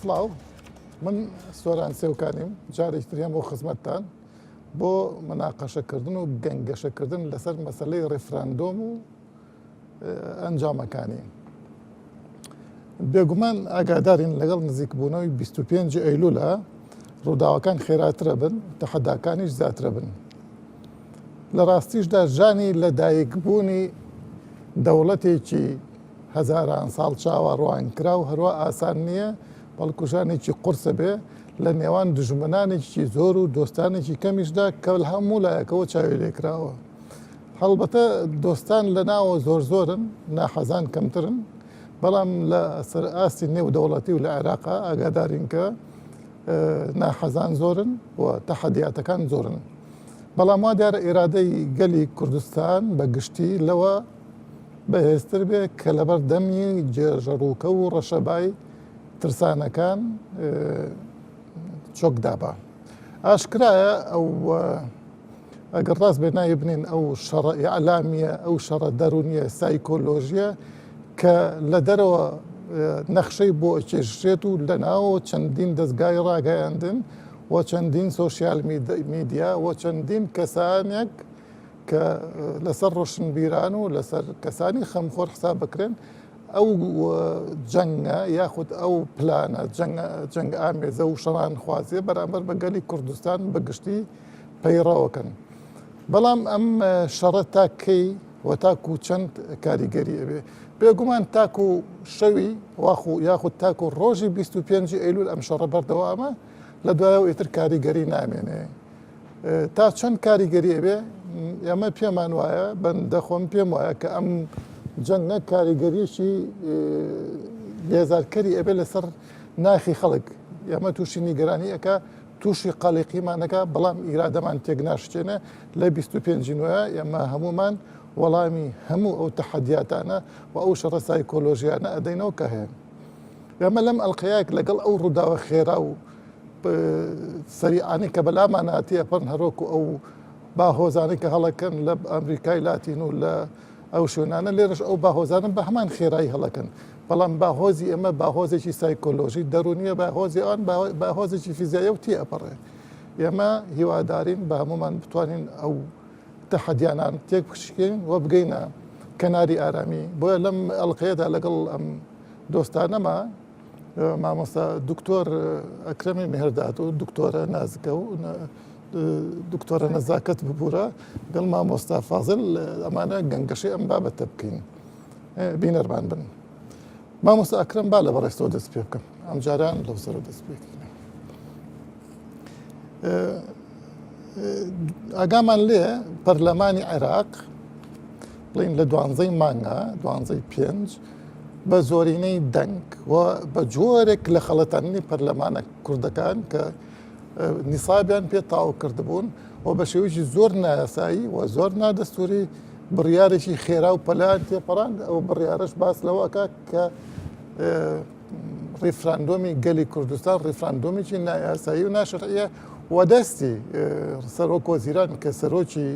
سڵاو من سۆران سێوکانیم جارێکی تر هەموو خزمەتتان بۆ مناقەشەکردن و گەنگەشەکردن لەسەر مەسەلەی ڕێفراندۆم و ئەنجامەکانی. بێگومان ئاگادارین لەگەڵ نزیکبوونەوەی 25 ئەیلولە ڕووداوەکان خێراترە بن، تەحەداکانیش زیاترە بن. لە ڕاستیشدا ژانی لەدایکبوونی دەوڵەتێکی هەزاران ساڵ چاوەڕوان کرا و هەروە ئاسان نییە، بەڵکو ژانێکی قورسە بێ لە نێوان دژمنانێکی زۆر و دۆستانێکی کەمیشدا کە هەموو لایەکەوە چاوی لێکراوە. هەڵبەتە دۆستان لە ناوە زۆرن، ناحەزان کەمترن، بەڵام لە سەر ئاستی نێو دەوڵەتی و لە عێراقا ئاگادارین کە ناحەزان زۆرن و تەحەدیاتەکان زۆرن. بەڵام وا دیارە ئێرادەی گەلی کوردستان بە گشتی لەوە بەهێزتر بێ کە لەبەر دەمی جێژەڕووکە و ڕەشەبای ترسانەکان چۆک دابا. ئاشکرایە ئەو ئەگەر ڕاست بێ نایە بنین ئەو شەڕە ئیعلامیە، ئەو شەڕە دەرونیە سایکۆلۆژیە کە لە دەرەوە نەخشەی بۆ کێشێت و لە ناوە چەندین دەستگای ڕاگەیاندن و چەندین سۆشیال میدیا و چەندین کەسانێک کە لەسەر ڕۆشنبیران و لەسەر کەسانی خەمخۆر حساب بکرێن ئەو جەنگە یاخود ئەو پلانە جەنگ ئامێزە و شەڕان خوازیە بەرامبەر بە گەلی کوردستان بەگشتی پەیڕەوەکەن. بەڵام ئەم شەڕە تاکەی و تاکو چەند کاریگەری ئەبێ بێگومان تاکو شەوی یاخود تاکو ڕۆژی 25 ئەیلول ئەم شەڕە بەردەوامە لە دوایەوە ئیتر کاریگەری نامێنێ. تا چەند کاریگەری ئەبێ ئێمە پێمان وایە بەندەخۆم پێم وایە کە ئەم جەنگە کاریگەریەکی بێزارکەری ئەبێ لەسەر ناخی خەڵک. ئێمە تووشی نیگەرانی ئەکا تووشی قەڵیقیمانەکە بەڵام ئیرادەمان تێک ناشتێنە لە 25 نوێە ئێمە هەمومان وەڵامی هەموو ئەو تەحەدیاتانە و ئەو شەڕە سایکۆلۆژیانە ئەدەینەوە کە هەیە. ئێمە لەم ئەڵقەیەک لەگەڵ ئەو ڕووداوە خێرا و سەریعانی کە بەلامان هاتیە پڕن هەرۆک و ئەو باهۆزانەی کە هەڵەکەن لە ئەمریکای لاتین و لە ئەو شوێنانە لێرەش ئەو باهۆزانن بە هەمان خێرایی هەڵەکەن. بەڵام باهۆزی ئێمە باهۆزێکی سایکۆلۆژی دەرونیە، باهۆزی ئەوان باهۆزێکی فیزیایە و تێئەپەڕێ. ئێمە هیوادارین بە هەمومان بتوانین ئەو تەحەدیانان تێک بشکێن و بگەینە کەناری ئارامی. بۆیە لەم ئەڵقەیەدا لەگەڵ ئەم دۆستانەمە مامۆستا دکتۆر ئەکرەمی مێهرداد و دکتۆرە نازکە و دکتۆرە نەزاکەت ببوورە گەڵ مامۆستا فازڵ ئەمانە گەنگەشەی ئەم بابەتە بکەین بینەرمان بن. مامۆستا ئەکرەم با لە بەڕێستەوە دەست پێ بکەم ئەم جاران لەو سەرەوە دەست پێکردن. ئاگامان لێ پەرلەمانی عێراق بڵین لە 12 مانگە 5 بە زۆرینەی دەنگ و بە جۆرێک لە خەڵەتانی پەرلەمانە کوردەکان کە نیسابیان پێ تاو کردبوون و بە شێوەیەکی زۆر نایاسایی و زۆر نادەستوری بڕیارێکی خێرا و پەلان تێپەڕاند. ئەو بڕیارەش باس لەوەکە کە ڕێفراندۆمی گەلی کوردستان ڕێفراندۆمێکی نایاسایی و ناشرعیە و دەستی سەرۆک وەزیران کە سەرۆکی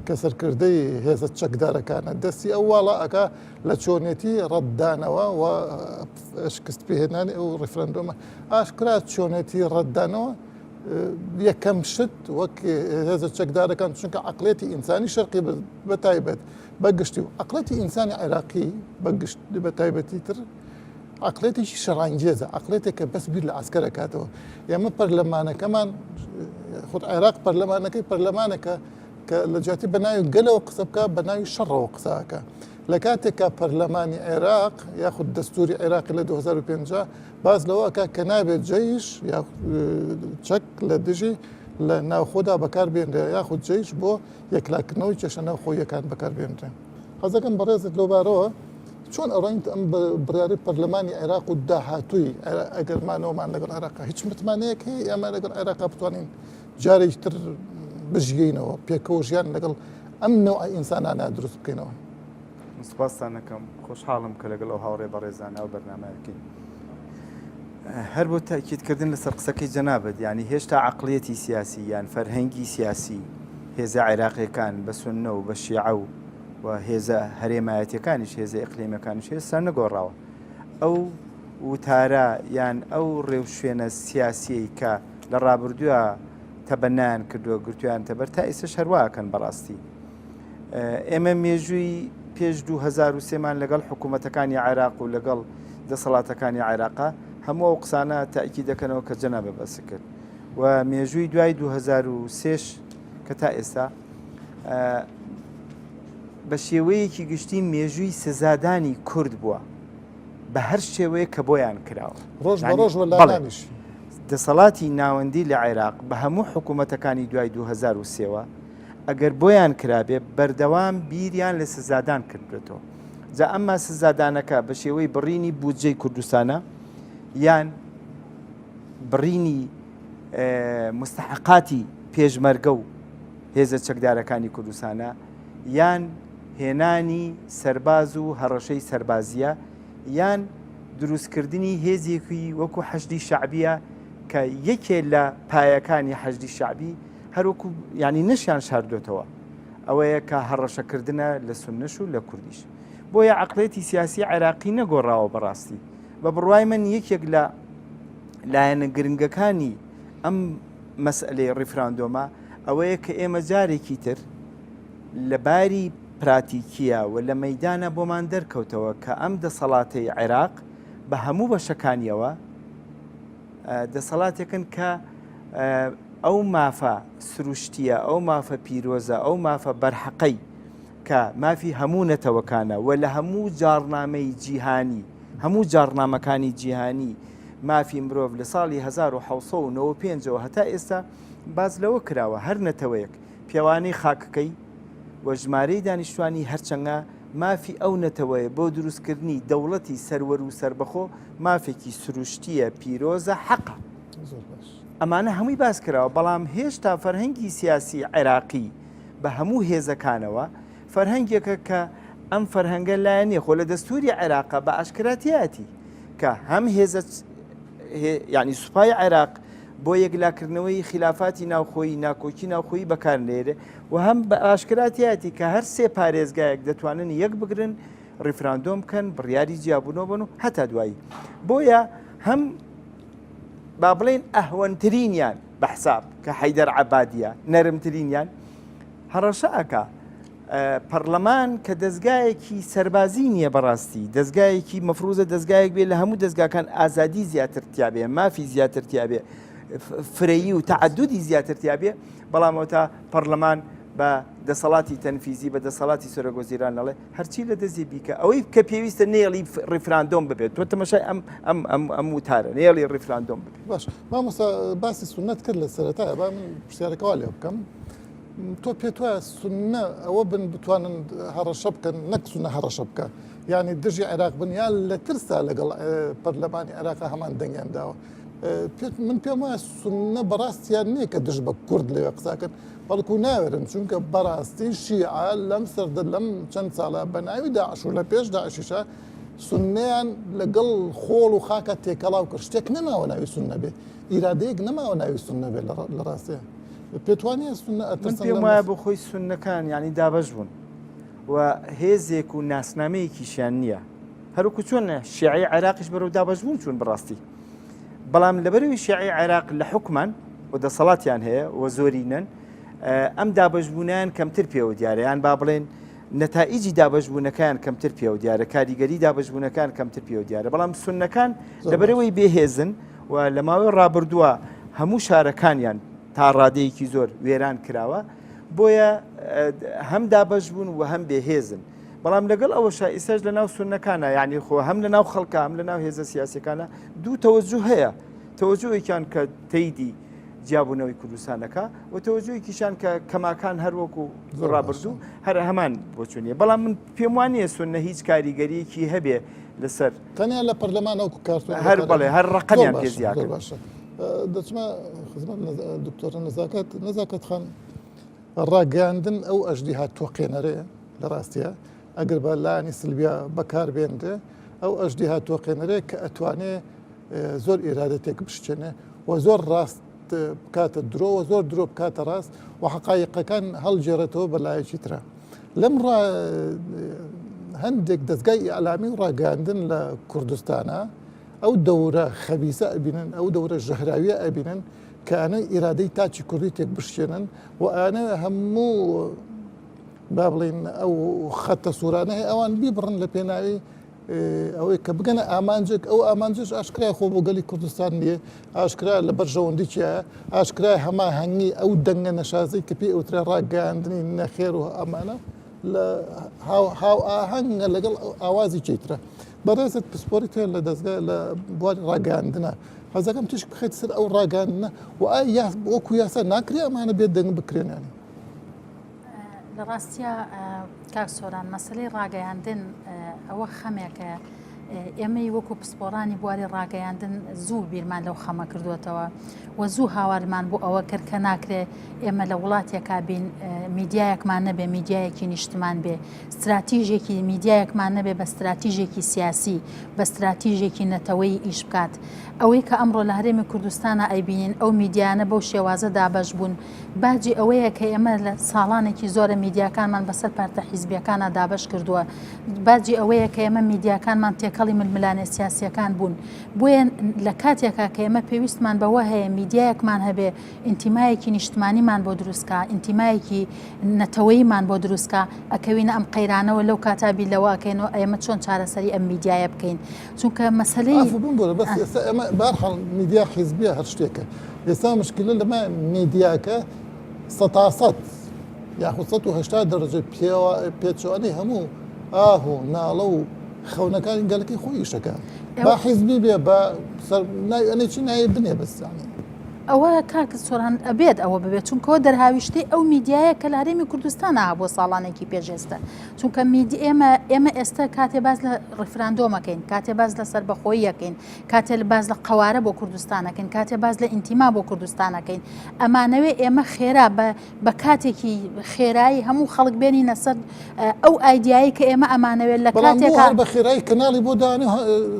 کە سەرکردەی هێزە چەکدارەکانە دەستی ئەو واڵە لە چۆنێتی ڕەتدانەوە و شکست پێهێنانی ئەو ڕێفراندۆمە ئاشکرا چۆنێتی ڕەتدانەوە یەکەم شت وەک هێزە چەکدارەکان چونکە عەقڵێتی ئینسانی شەرقی بەتایبەت بەگشتی و عەقڵێتی ئینسانی عێراقی بە تایبەتی تر عەقڵێتێکی شەڕانگێزە، عەقڵێتێک کە بەس بیر لە عەسکەر ئەکاتەوە. ئێمە پەرلەمانەکەمان خود عێراق پەرلەمانەکەی پەرلەمانەکە کە لە جیاتی بەناوی گەلەوە قسە بکە بەناوی شەڕەوە قساکە. لە کاتێکە پەرلەمانی عێراق یاخود دەستوری عێراقی لە 2005 باز لەوەکە کە نابێت جەیش یا چەک لە دژی لە ناوخۆدا بەکاربێنرێ یاخود جەیش بۆ یەکلاکردنەوەی کێشە ناوخۆیەکان بەکاربێنرێ. حەزەکەم بەڕێزت لەو بارەوە چۆن ئەڕۆینت ئەم بڕیاری پەرلەمانی عێراق و داهاتووی ئەگەرمانەوەمان لەگەڵ عێراقا هیچ متمانەیەک هەیە ئێمە لەگەڵ عێراقا بتوانین جارێکی تر بژگەینەوە پێکەوە ژیان لەگەڵ ئەم نەوعی ئینسانانە دروست بکەینەوە. سپاسانەکەم خۆشحاڵم کە لەگەڵ ئەو هاوڕێ بەڕێزانە ئەو بەرنامەیەکەین. هەر بۆ تاکیدکردن لەسەر قسەکەی جەنابەت یعنی هێشتا عەقڵیەتی سیاسی یان فەرهەنگی سیاسی هێزە عێراقیەکان بە سوننە و بە شیعە و هێزە هەرێمایەتیەکانیش هێزە ئیقلیمەکانیش هێستا نەگۆڕاوە. ئەو وتارە یان ئەو ڕێو شوێنە سیاسی کە لە ڕابردووە تەبەنیان کردووە گرتویان تەبەر تا ئێستا شەرواکەن بەڕاستی. ئێمە مێژووی پێش 2023مان لەگەڵ حکوومەتەکانی عێراق و لەگەڵ دەسەڵاتەکانی عێراقا هەموو ئەو قسانە تاکی دەکەنەوە کە جەنابە بەس کرد و مێژووی دوای 2023 کە تا ئێستا بە شێوەیەکی گشتی مێژووی سزادانی کورد بووە بە هەر شێوەیە کە بۆیان کراوە ڕۆژ بە ڕۆژ وەلایانیش دەسەڵاتی ناوەندی لە عێراق بە هەموو حکوومەتەکانی دوای 2023ەوە ئەگەر بۆیان کرابێ بەردەوام بیریان لە سزادان کردێتەوە. جا ئەمما سزادانەکە بە شێوەی بڕینی بودجەی کوردستانە یان بڕینی مستحقاتی پێشمەرگە و هێزە چەکدارەکانی کوردستانە یان هێنانی سەرباز و هەڕەشەی سەربازیە یان دروستکردنی هێزێکی وەکو حەشدی شعبیە کە یەکێ لە پایەکانی حەشدی شعبی هەروکو ینی نشیان شاردوێتەوە ئەوەیە کە هەڕەشەکردنە لە سوننش و لە کوردیش. بۆیە عەقڵێتی سیاسی عێراقی نەگۆڕاوە بەڕاستی بە بڕوای من یەکێک لە لایەنە گرنگەکانی ئەم مەسئلەی ڕیفراندۆمە ئەوەیە کە ئێمە جارێکی تر لە باری پراتیکیە و لە مەیدانە بۆمان دەرکەوتەوە کە ئەم دەسەڵاتەی عێراق بە هەموو بەشەکانیەوە دەسەڵاتێکن کە ئەو مافە سروشتیە ئەو مافە پیرۆزە ئەو مافە بەرحەقەی کە مافی هەموو نەتەوەکانە و لە هەموو جارنامەی جیهانی هەموو جارنامەکانی جیهانی مافی مرۆڤ لە ساڵی 1995ەوە هەتا ئێستا باز لەوە کراوە هەر نەتەوەیەک پیاوانەی خاکەکەی و ژمارەی دانیشتوانی هەرچەنگە مافی ئەو نەتەوەیە بۆ دروستکردنی دەوڵەتی سەروەر و سربەخۆ مافێکی سروشتیە پیرۆزە حەقە. ئەمانە هەمووی باس کراوە بەڵام هێشتا فەرهەنگی سیاسی عێراقی بە هەموو هێزەکانەوە فەرهەنگێکە کە ئەم فەرهەنگە لایەنێ خۆ لە دەستوری عێراقا بە ئاشکراتیاتی کە هەم هێزە یعنی سوپای عێراق بۆ یەکلاکردنەوەی خلافاتی ناوخۆیی ناکۆکی ناوخۆیی بەکارنێرێ و هەم بە ئاشکراتیاتی کە هەر سێ پارێزگایەک دەتوانن یەک بگرن ڕیفراندۆم بکەن بڕیاری جیابوونەوە بن و هەتا دوایی. بۆیە هەم با بڵێن ئەهوەنترینیان بە حساب کە حەیدەر عەبادیە نەرمترینیان هەڕەشە ئەکا پەرلەمان کە دەستگایەکی سەربازی نییە بەڕاستی دەستگایەکی مەفروزە دەستگایەک بێ لە هەموو دەستگاکان ئازادی زیاتر تیابێ مافی زیاتر تیابێ فرەیی و تەعەدودی زیاتر تیابێ بەڵامەوە تا پەرلەمان بە دەسەڵاتی تەنفیزی بە دەسەڵاتی سەرۆگۆزیران نەڵێ هەرچی لە دەستی بیکە ئەوەی کە پێویستە نێڵی ڕیفراندۆم ببێت تۆ تەماشای ئەم وتارە نێڵی ڕیفراندۆم ببێت. باش مامۆستا باسی سونەت کرد لە سەرەتایە با من پرسیارێکەوە لێ بکەم تۆ پێت وایە سونە ئەوە بن بتوانن هەڕەشە بکەن نەک سونە هەڕەشە بکە یعنی دژی عێراق بن یان لە ترسا لەگەڵ پەرلەمانی عێراقا هەمان دەنگیان داوە من پێم وایە سونە بەڕاستیان نییە کە دژ بە کورد لەوێ قساکەن بەڵکو ناوێرن چونکە بەڕاستی شیعە لەم سەردە لەم چەند ساڵە بە ناوی داعش و لە پێش داعشیشە سونەیان لەگەڵ خۆڵ و خاکە تێکەڵاو کرد شتێک نەماوە ناوی سونە بێ ئیرادەیەک نەماوە ناوی سونە بێ لە ڕاستەیە پێتوانێ سونە من پێم وایە بۆ خۆی سونەکان ینی دابەش بوون و هێزێک و ناسنامەیەکیشیان نییە هەروکو چۆن شیعی عێراقیش بەرەو دابەش بوون چوون بڕاستی بەڵام لەبەرەوەی شیعی عێراق لە حکومان و دەسەڵاتیان هەیە و زۆرینن ئەم دابەشبوونیان کەمتر پێوە دیارە یان با بڵێن نەتائیجی دابەشبوونەکان کەمتر پێوە دیارە کاریگەری دابەشبوونەکان کەمتر پێوە دیارە بەڵام سونەکان لەبەرەوەی بێهێزن و لە ماوەی ڕابردووە هەموو شارەکانیان تا ڕادەیەکی زۆر وێران کراوە بۆیە هەم دابەش بوون و هەم بێهێزن بەڵام لەگەڵ ئەوەشە ئێستاش لە ناو سونەکانە یعنی خۆ هەم لە ناو خەڵکە هەم لە ناو هێزە سیاسەکانە دوو تەوەجوه هەیە تەوەجوهێکیان کە تەیدی جیابوونەوەی کوردستانەکە و تەوەجوهێکیشان کە کەماکان هەروەکو ڕابردوو هەر هەمان بۆچوونیە بەڵام من پێم وانییە سونە هیچ کاریگەریەکی هەبێ لەسەر تەنیا لە پەرلەمانەوەکو کارتون هەر بڵێ هەر ڕقەمیان پێ زیاتر باشە دەچمە خزمەت دکتۆرە نەزاکەت خان ڕاگەاندن ئەو ئەژدی هاتووەقێنەرەیە لە ڕاستیە ئەگەر بە لایەنی سلبیا بەکاربێنرێ ئەو ئەژدی هاتووەقێنەرەیە کە ئەتوانێ زۆر ئێرادەتێک بشتێنێ و زۆر ڕاست بکاتە درۆ و زۆر درۆ بکاتە ڕاست و حقایقەکان هەڵگێڕێتەوە بە لایەکی ترە لەم هەندێک دەستگای ئیعلامی ڕاگەاندن لە کوردستانە ئەو دەورە خەبیسە ئەبینن ئەو دەورە ژەهراویە ئەبینن کە ئەنە ئیرادەی تاچی کوردی تێک بشکێنن و ئەنە هەموو با بڵین ئەو خەتە سوورانە هەیە ئەوان بیبڕن لە پێناوی ئەوەی کە بگەنە ئامانجێک ئەو ئامانجش ئاشکرای خۆ بۆ گەلی کوردستان نییە ئاشکرا لە بەرژەوەندی چیە ئاشکرای هەما هەنگی ئەو دەنگە نەشازەی کە پێی ئەوترا ڕاگەاندنی نەخێر و ئەمانە لە هاو ئاهەنگە لەگەڵ ئاوازی چیترە بەڕێزت پسپۆری تێ لە دەستگا لە بواری ڕاگەاندنە حەزەکەم تشک بخێت سەر ئەو ڕاگەاندنە و ئایا وەکو یاسا ناکرێ ئەمانە بێت دەنگ بکرێنانی لە ڕاستیە کاک سۆران مەسلەی ڕاگەیاندن ئەوە خەمێکە ئێمەی وەکو پسپۆرانی بواری ڕاگەیاندن زوو بیرمان لەو خەمە کردوێتەوە و زوو هاوارمان بۆ ئەوە کرد کە ناکرێ ئێمە لە وڵاتێکا بین میدیایەکمان نەبێ میدیایەکی نیشتمان بێ استراتیژێکی میدیایەکمان نەبێ بە استراتیژێکی سیاسی بە استراتیژێکی نەتەوەی ئیش بکات ئەوەی کە ئەمڕۆ لە هەرێمی کوردستانە ئەیبینین ئەو میدیانە بەو شێوازە دابەش بوون باجی ئەوەیە کە ئێمە لە ساڵانێکی زۆرە میدیاکانمان بەسەر پارتە حیزبیەکانە دابەش کردووە باجی ئەوەیە کە ئێمە میدیاکانمان تێکەڵی ململانە سیاسیەکان بوون بۆیە لە کاتێکا کە ئێمە پێویستمان بەوە هەیە میدیایەکمان هەبێ ئینتیمایەکی نیشتمانیمان بۆ دروستکە ئینتیمایەکی نەتەوەیمان بۆ دروستکە ئەکەوینە ئەم قەیرانەوە لەو کاتابی لەوە ئەکەینەوە ئێمە چۆن چارەسەری ئەم میدیایە بکەین چونکە مەسەلەی بارحەڵ میدیا حیزبیە هەر شتێکە ئێستا مشکلە لەمە میدیاکە 100 یاخود 180 دەرەجە پێچوانەی هەموو ئاه و ناڵە و خەونەکانی گەلەکەی خۆی ئیشەکە با حیزبی بێ بە ئەنێ چی نایە بنێ بەستانی ئەوە کاک سۆران ئەبێت ئەوە ببێت چونکەوە دەرهاویشتەی ئەو میدیایە کە لە هەرێمی کوردستان بۆ ساڵانێکی پێشێستا چونکە ئێمە ئێستا کاتێ باز لە ڕیفراندۆمەکەین کاتێ باز لە سەربەخۆییەکەین کاتێ باز لە قەوارە بۆ کوردستانەکەین کاتێ باز لە ئینتیما بۆ کوردستانەکەین ئەمانەوێ ئێمە خێرا بە کاتێکی خێرایی هەموو خەڵک بێنینە سەر ئەو ئایدیایی کە ئێمە ئەمانەوێت لە کاتێکا بە خێرایی کەناڵی بۆ دانێ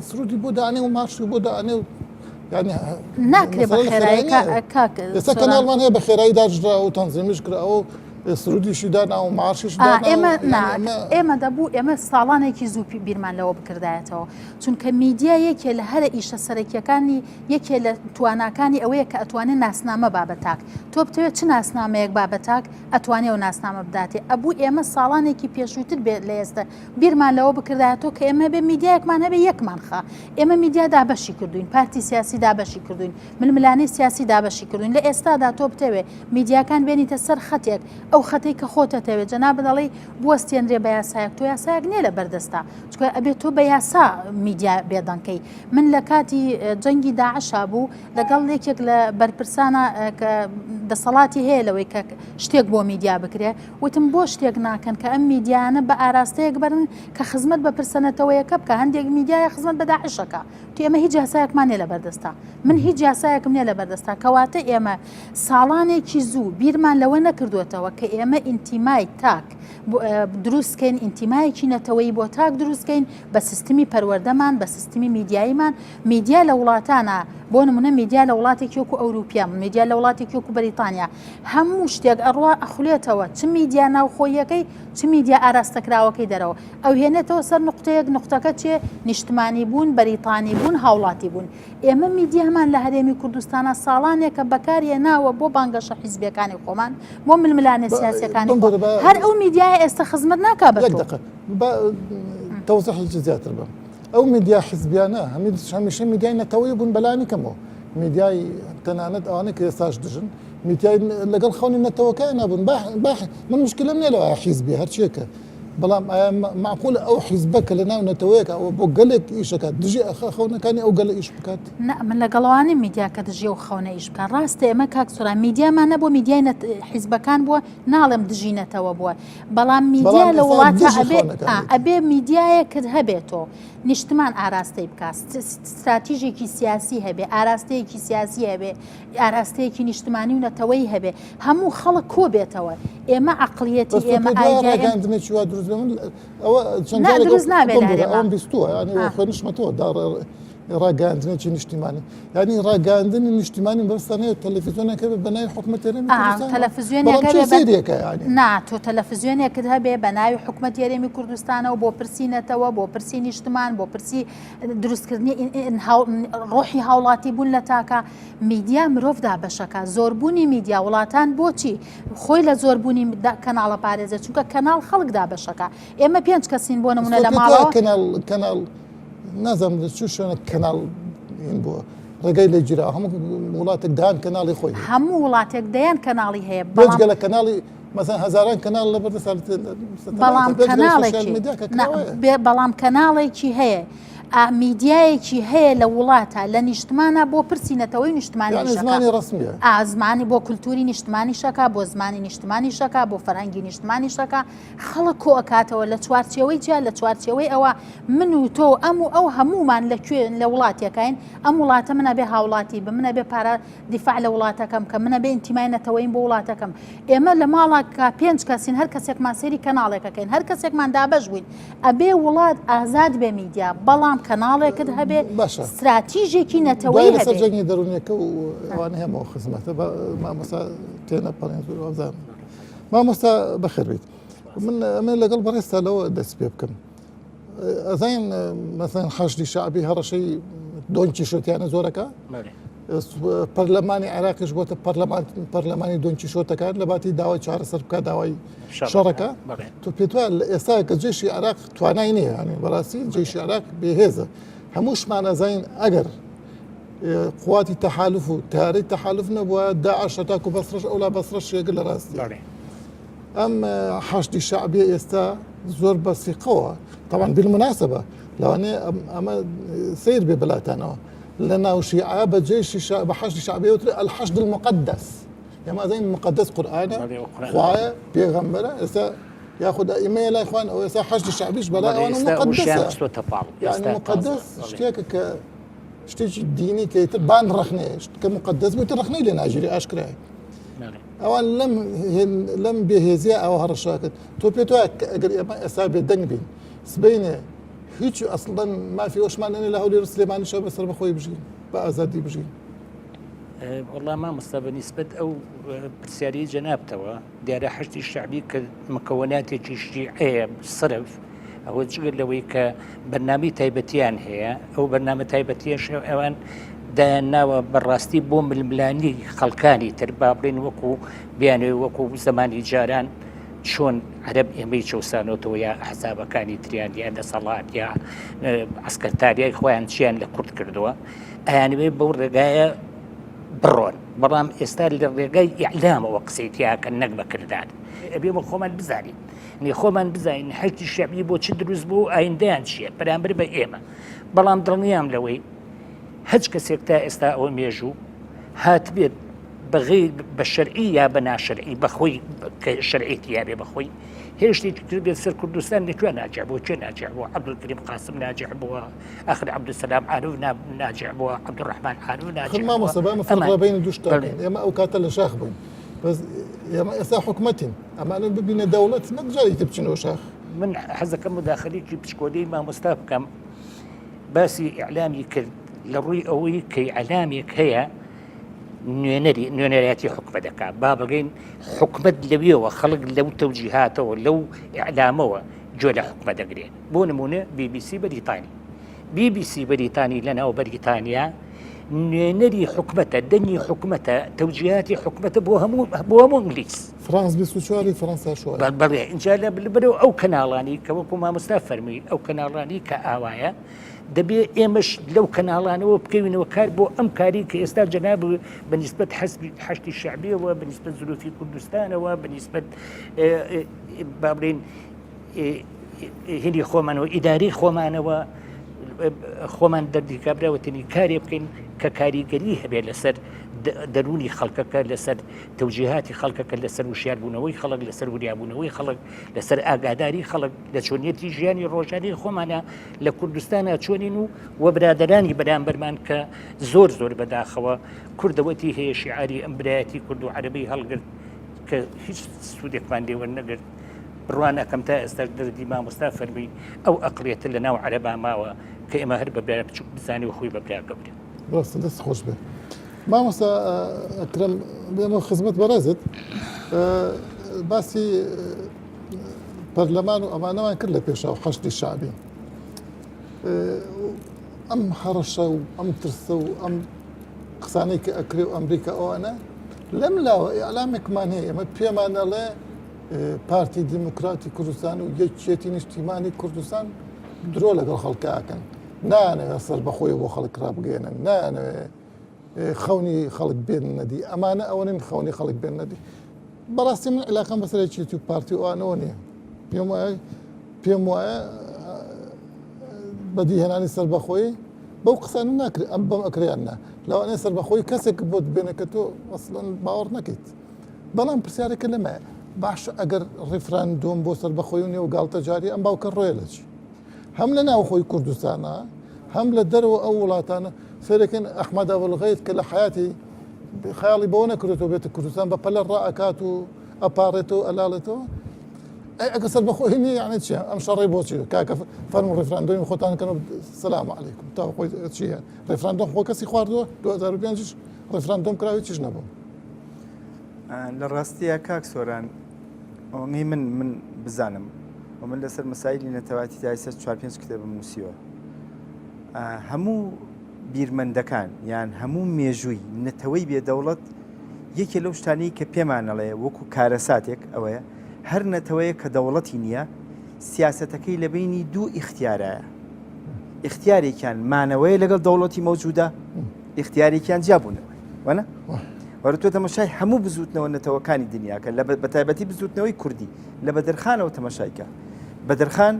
سرودی بۆ دانێ و مارشی بۆ دانێ ناکرێ بە خێرایی ئێستا کەناڵمان هەیە بە خێرایی داژرا و تەنزیمیش کراوە سرودیشی دانا و مارشیش ئێمە دەبوو ئێمە ساڵانێکی زوو بیرمان لەوە بکردایەتەوە چونکە میدیا یەکێ لە هەرە ئیشە سەرەکیەکانی یەکێ لە تواناکانی ئەوەیە کە ئەتوانێت ناسنامە بابەتاک تۆ بتەوێت چ ناسنامەیەک بابەتاک ئەتوانێت و ناسنامە بداتێ ئەبوو ئێمە ساڵانێکی پێشووتر بێت لە ئێستا بیرمان لەوە بکردایەتەوە کە ئێمە بێ میدیایەکمان هەبێ یەکمان خا ئێمە میدیا دابەشی کردوین پارتی سیاسی دابەشی کردوین ململانەی سیاسی دابەشی کردوین لە ئێستادا تۆ بتەوێت میدیاکان بێنیتە سەر خەتێک ئەو خەتەی کە خۆتەتەوێت جەناب دەڵێ بوەستێنرێ بە یاسایەک تۆ یاسایەک نییە لە بەردەستا چکە ئەبێت تۆ بە یاسا میدیا بێدەنکەی من لە کاتی جەنگی داعشا بوو لەگەڵ یەکێک لە بەرپرسانە کە دەسەڵاتی هەیە لەوەی کە شتێک بۆ میدیا بکرێ وتم بۆ شتێک ناکەن کە ئەم میدیانە بە ئاراستەیەک بەرن کە خزمەت بە پرسەنەتەوەیەکە بکە هەندێک میدیایە خزمەت بە داعشەکە تو ئێمە هیچ یاسایەکمان نیە لە بەردەستا من هیچ یاسایەکم نییە لە بەردەستا کەواتە ئێمە ساڵانێکی زوو بیرمان لەوە نەکردوێتەوە کە ئێمە ئینتیمای تاک دروستکەین ئینتیمایەکی نەتەوەی بۆ تاک دروستکەین بە سیستمی پەروەردەمان بە سیستمی میدیاییمان میدیا لە وڵاتانە بۆ نمونە میدیا لە وڵاتێکی وەکو ئەوروپیا میدیا لە وڵاتێکی وەکو بەریتانیا هەموو شتێک ئەڕوا ئەخولێتەوە چ میدیا ناوخۆیەکەی چ میدیا ئاراستەکراوەکەی دەرەوە ئەو هێنێتەوە سەر نقطەیەک نقطەکە چێ نیشتمانی بوون بەریتانی بوون هاوڵاتی بوون ئێمە میدیامان لە هەرێمی کوردستانە ساڵانێکە بەکاریە ناوە بۆ بانگەشە حیزبیەکانی خۆمان بۆ ململانە سیاسیەکانی هەر ئەو میدیای ئێستا خزمەت ناکا بە تەوزەحێکی زیاتر بم ئەو میدیا حیزبیانە هەمیشە میدیای نەتەوەی بوون بەلانی کەمەوە میدیای تەنانەت ئەوانەی کە ئێستاش دژن میدیای لەگەڵ خەونی نەتەوەکان نەبوون من مشکلم نیە لەوە حیزبی هەرچیەکە بەڵام معقول ئەو حیزبە کە لە ناو نەتەوەیەکە ئەوە بۆ گەلێک ئیشەکات دژی خەونەکانی ئەو گەلە ئیش بکات من لەگەڵەوانی میدیا کە دژی و خەونە ئیش بکات ڕاستە ئێمە کاک سۆران میدیامانە بۆ میدیای حیزبەکان بووە ناڵێم دژینەتەوە بووە بەڵام میدیا لە وڵاتە ئەبێ میدیایە کرد هەبێتەوە نیشتمان ئاراستەی بکات استراتیژێکی سیاسی هەبێ ئاراستەیەکی سیاسی هەبێ ئاراستەیەکی نیشتمانی و نەتەوەی هەبێ هەموو خەڵک کۆ بێتەوە ئێمە عەقڵیەتی ئێمە ئەوە چەند دروست نابێت ئەوم بیستووە خوێنشمەتەوە ڕاگەاندنێکی نیشتیمانی ینی ڕاگەاندنی نیشتیمانی بەستانەیە تەلەڤیزیۆنەکە بە بەناوی حکوومەت یاریمی تەلەڤیزیۆنێک نا تۆ تەلەڤیزیۆنێکت هەبێ بە ناوی حکوومەت یاریمی کوردستانەوە بۆ پرسیینەتەوە بۆ پرسی نیشتمان بۆ پرسی دروستکردنی ڕۆحی هاوڵاتی بوون لە تاکە میدیا مرۆڤدا بەشەکە زۆربوونی میدیا وڵاتان بۆچی خۆی لە زۆربوونی کەناڵە پارێزە چونکە کەناڵ خەڵکدا بەشەکە ئێمە 5 کەسین بۆ نمونە لە ماڵەوە کەناڵ نازانم چ شوێنە کەناڵ بووە ڕێگەی لە جیرا هەموو وڵاتێک دان کەناڵی خۆی هەموو وڵاتێک دەیان کەناڵی هەیە بەڵام لە کەناڵی مەسەن هەزاران کەناڵ لە بەردە بەڵام کەناڵێکی هەیە میدیایەکی هەیە لە وڵاتە لە نیشتمانە بۆ پرسیینەتەوەی نیشتمانی زمانی ڕسمیە ئازمانی بۆ کولتوری نیشتمانی شەکە بۆ زمانی نیشتمانی شەکە بۆ فەرەنگی نیشتمانی شەکە خەڵک کۆ ئەکاتەوە لە چوارچێوەی جیا لە چوارچێوەی ئەوە من و تۆ ئەو هەمومان لەکوێ لە وڵاتێکین ئەم وڵاتە منە بێ هاوڵاتی بە منە بێ پارە دیفاع لە وڵاتەکەم کە منە بێ ئینتیماینەتەوەین بۆ وڵاتەکەم ئێمە لە ماڵاکە 5 کەسین هەر کەسێکمان سێری کەناڵێکەکەین هەر کەسێکمان دابەش بووین ئەبێ وڵات ئازاد بێ میدیا بەڵام کەناڵێکت هەبێ استراتیژێکی نەتەوەی لەسەر جەنگی دەرونیەکە و ئەوانە هەمەوە خزمەتە مامۆستا تێنە پەڕێن زۆر ئەوزان مامۆستا بەخێربێت من لەگەڵ بەڕێستا لەوە دەست پێ بکەم ئەزین مەسەن حەشدی شعبی هەڕەشەی دۆنکی شۆتیانە زۆرەکە پەرلەمانی عێراقیش بۆتە پەرلەمانی دۆنکی شۆتەکان لە باتی داوای چارەسەر بکە داوای شەڕەکە تۆ پێت وایە لە ئێستا کە جێشی عێراق توانای نییە ینی بەڕاستی جێشی عێراق بێهێزە هەمووشمان ئەزین ئەگەر قواتی تەحالف و تارەی تەحالف نەبووە داعش تاکو بەسرش ئەولا بەسرش شێگە لە ڕاستی ئەم حەشدی شعبی ئێستا زۆر بەسیقەوە طبعا بالمناسبة لەوانەیە ئەمە سیر بێ بەلاتانەوە لە ناو شیعە بە جێشی بە حەشدی شعبی وترێ الحەشد المقدس ئێمە ئەزین مقدس قورئانە خوایە پێغەمبەرە ئێستا یاخود ئیمەیە لای خوان ئەو ئێستا حەشدی شعبیش بەلای ئەوانە مقدسە یعنی مقدس شتێکە کە شتێکی دینی کە ئیتر بان ڕەخنەیە کە مقدس بوویتە ڕەخنەی لێ ناژیری ئاشکرایە ئەوان لەم بێهێزیە ئەوە هەڕەشاکرد تۆ پێت وایە ئەگەر ئێمە ئێستا بێدەنگ بین سبەینێ هیچ ئەسڵەن مافی ئەوشمانێنێ لە هەولی سلێمانیشە بەسەر بەخۆی بژین بە ئازادی بژین والله مامۆستا بەنسبەت ئەو پرسیاری جەنابتەوە دیارە حەشدی شعبی کە مکەوەناتێکی شیعەیە صرف ئەوە جگەر لەوەی کە بەرنامەی تایبەتیان هەیە ئەو بەرنامە تایبەتیەش ئەوان دایانناوە بەڕاستی بۆ ململانی خەڵکانی تر با بڵێن وەکو بیانوێ وەکو زمانی جاران چۆن عەرەب ئێمەی چەوسانەوەتەوە یا ئەحزابەکانی تریان یا دەسەڵات یا عەسکەرتاریای خۆیان چیان لە کورد کردووە ئەیانوێ بەو ڕێگایە بڕۆن بەڵام ئێستا لە ڕێگای ئیعلامەوە قسەیتیاکە نەک بەکردان ئەبێمە خۆمان بزانین خۆمان بزانین حەشدی شعبی بۆ چ دروست بوو ئایندەیان چییە بەرامبەر بە ئێمە بەڵام دڵنیام لەوەی هەچ کەسێک تا ئێستا ئەوە مێژوو هاتبێت بە شەرعی یا بە ناشەرعی بەخۆی شەرعیتی یا بێ بەخۆی هێشتێکی تر بێت سەر کوردستان لەکوێ ناجح بووە چێ ناجح بووە عەبدولکەریم قاسم ناجح بووە ئاخر عەبدولسەلام عارف ناجح بووە عەبدوڕەحمان عارف ناجح بووە مامۆستا بەمە فەرق بین دوو شتان ئێمە ئەو کاتە لە شاخ بووین بەس ئێمە ئێستا حکومەتین ئەمانە ببینە دەوڵەت نەک جاری تر بچنەوە شاخ من حەزەکەم مداخەلێکی پچکۆلەی مامۆستا بکەم باسی ئیعلامی کرد لە ڕووی ئەوەی کە ئیعلامێک هەیە نوێنەریەتی حکومە دەکات با بڵێن حکومەت لەوێەوە خەڵک لەو تەوجیهاتەوە لەو ئیعلامەوە گوێ لە حکومە دەگرێت بۆ نمونە BBC بەریتانی BBC بەریتانی لەناو بەریتانیا نوێنەری حکومەتە دەنگی حکومەتە تەوجیهاتی حکومەتە بۆ هەموو ئینگلیس فرانس 24 فەرەنسا شووە بەڵێ اینجا لەبەرەوە ئەو کەناڵانی کە وەکو مامۆستا فەرمووی ئەو کەناڵانی کە ئاوایە دەبێ ئێمەش لەو کەناڵانەوە بکەوینەوە کار بۆ ئەم کاری کە ئێستا جەناب بەنسبەت حەشدی شعبیەوە بەنسبەت زولفی کوردستانەوە بەنسبەت با بڵێن هێنی خۆمانەوە ئیداری خۆمانەوە خۆمان دەردیکابراوەتنی کارێ بکەین کە کاریگەری هەبێ لەسەر دەرونی خەڵکەکە لەسەر تەوجیهاتی خەڵکەکە لەسەر وشیاربوونەوەی خەڵک لەسەر وریابوونەوەی خەڵک لەسەر ئاگاداری خەڵک لە چۆنیەتی ژیانی ڕۆژانی خۆمانە لە کوردستانە چۆنین و وە برادەرانی بەرامبەرمان کە زۆر بەداخەوە کوردەوەتی هەیە شیعاری ئەم برایەتی کورد و عەرەبی هەڵگرت کە هیچ سوودێکمان لێوە نەگرت بڕوان ئەەکەم تا ئێستا دەردی مامۆستا فەرمی ئەو ئەقڵیەتە لە ناو عەرەبا ماوە کە ئێمە هەر بەبرای بچووک بزانانی و خۆی بەبرا گەورە ڕاستە دەست خۆش بێ مامۆستا ئەکرەم بێمە خزمەت بەڕێزت باسی پەرلەمان و ئەمانەوان کرد لە پێشاو حەشتی شعبی ئەم هەڕەشە و ئەم ترسە و ئەم قسانەی کە ئەکرێ و ئەمریکا ئەوانە لەم لاوە ئەعلامێکمان هەیە ئەمە پێمانەڵێ پارتی دیموکراتی کوردستان و یەکێتی نیشتیمانی کوردستان درۆ لەگەڵ خەڵکاکەن نانەوێت سەر بەخۆی بۆ خەڵک ڕابگەێنن نانەوێت خەونی خەڵک بێن نەدی ئەمانە ئەوەنین خەونی خەڵک بێن نەدی بەڕاستی من علاقەم بەسەرێکی و پارتی ئەوانەوە نییە پێم وایە بەدیهێنانی سەر بەخۆی بەو قسانە ناکرێت ئەم بەم ئەکریاننا لەوانەیە سەر بەخۆی کەسێک بۆت بێنەکە تۆ ئەسڵەن باوەڕ نەکەیت بەڵام پرسیارێکە لەمە باش ئەگەر ڕیفراندۆم بۆ سەر بەخۆی و نێو گاڵتە جاری ئەم باوکە ڕۆیە لە چی هەم لە ناوخۆی کوردستانە هەم لە دەرەوە ئەو وڵاتانە سێرەکەن ئەحمەد ئەوڵغەیت کە لە حیاتی خەیاڵی بەوە نەکرێتەوە بێتە کوردستان بە پەلە ڕائەکات و ئەپارێتەوە ئەلاڵێتەوە ئەگە سەر بەخۆی نییە یعنی چیە ئەم شەڕی بۆچی کاکە فەرمو ڕیفراندۆمی خۆتانکەنەوە سەلام عەلەیکوم تا خۆی چیە ڕیفراندۆم خۆ کەسی خواردووە 2005 ڕیفراندۆم کراوی چیش نەبوو لە ڕاستیە کاک سۆران ئەوەی من بزانم و من لەسەر مەسایلی نەتەواتی تایسە 4-5 کتێبم نووسیوە هەموو بیرمەندەکان یان هەموو مێژووی نەتەوەی بێدەوڵەت یەکێ لەو شتانی کە پێمانەڵێ وەکو کارەساتێک ئەوەیە هەر نەتەوەیە کە دەوڵەتی نییە سیاسەتەکەی لە بینی دوو ئیختیارایە ئیختیارێکیان مانەوەی لەگەڵ دەوڵەتی مەوجودە ئیختیارێکیان جیابوونەوەی وەنە وەرە تۆ تەمەشای هەموو بزوتنەوە نەتەوەکانی دنیاکە لە بەتایبەتی بزوتنەوەی کوردی لە بەدرخانەوە تەمەشایکە بەدرخان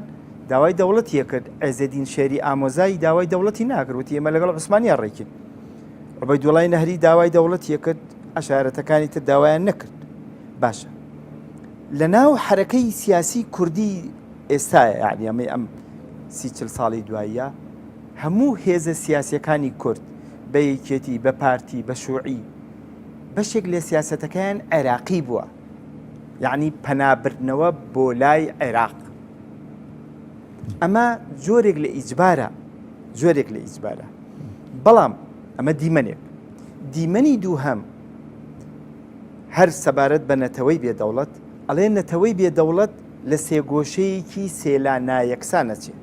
داوای دەوڵەتیە کرد عێزەدین شێری ئامۆزایی داوای دەوڵەتی ناکردوتی ئێمە لەگەڵ عوسمانیان ڕێکین عوبەیدوڵای نەهری داوای دەوڵەتیە کرد عەشایەتەکانی تر داوایان نەکرد باشە لە ناو حرەکەی سیاسی کوردی ئێستایە یعنی ئەمەی ئەم 30-40 ساڵی دواییە هەموو هێزە سیاسیەکانی کورد بە یەکێتی بە پارتی بە شووعی بەشێک لە سیاسەتەکەیان عێراقی بووە یعنی پەنابردنەوە بۆ لای عێراق ئەمە جۆرێک لە ئیجبارە بەڵام ئەمە دیمەنی دووهەم هەر سەبارەت بە نەتەوەی بێدەوڵەت ئەڵێ نەتەوەی بێدەوڵەت لە سێگۆشەیەکی سێلا نایەکسانە چێ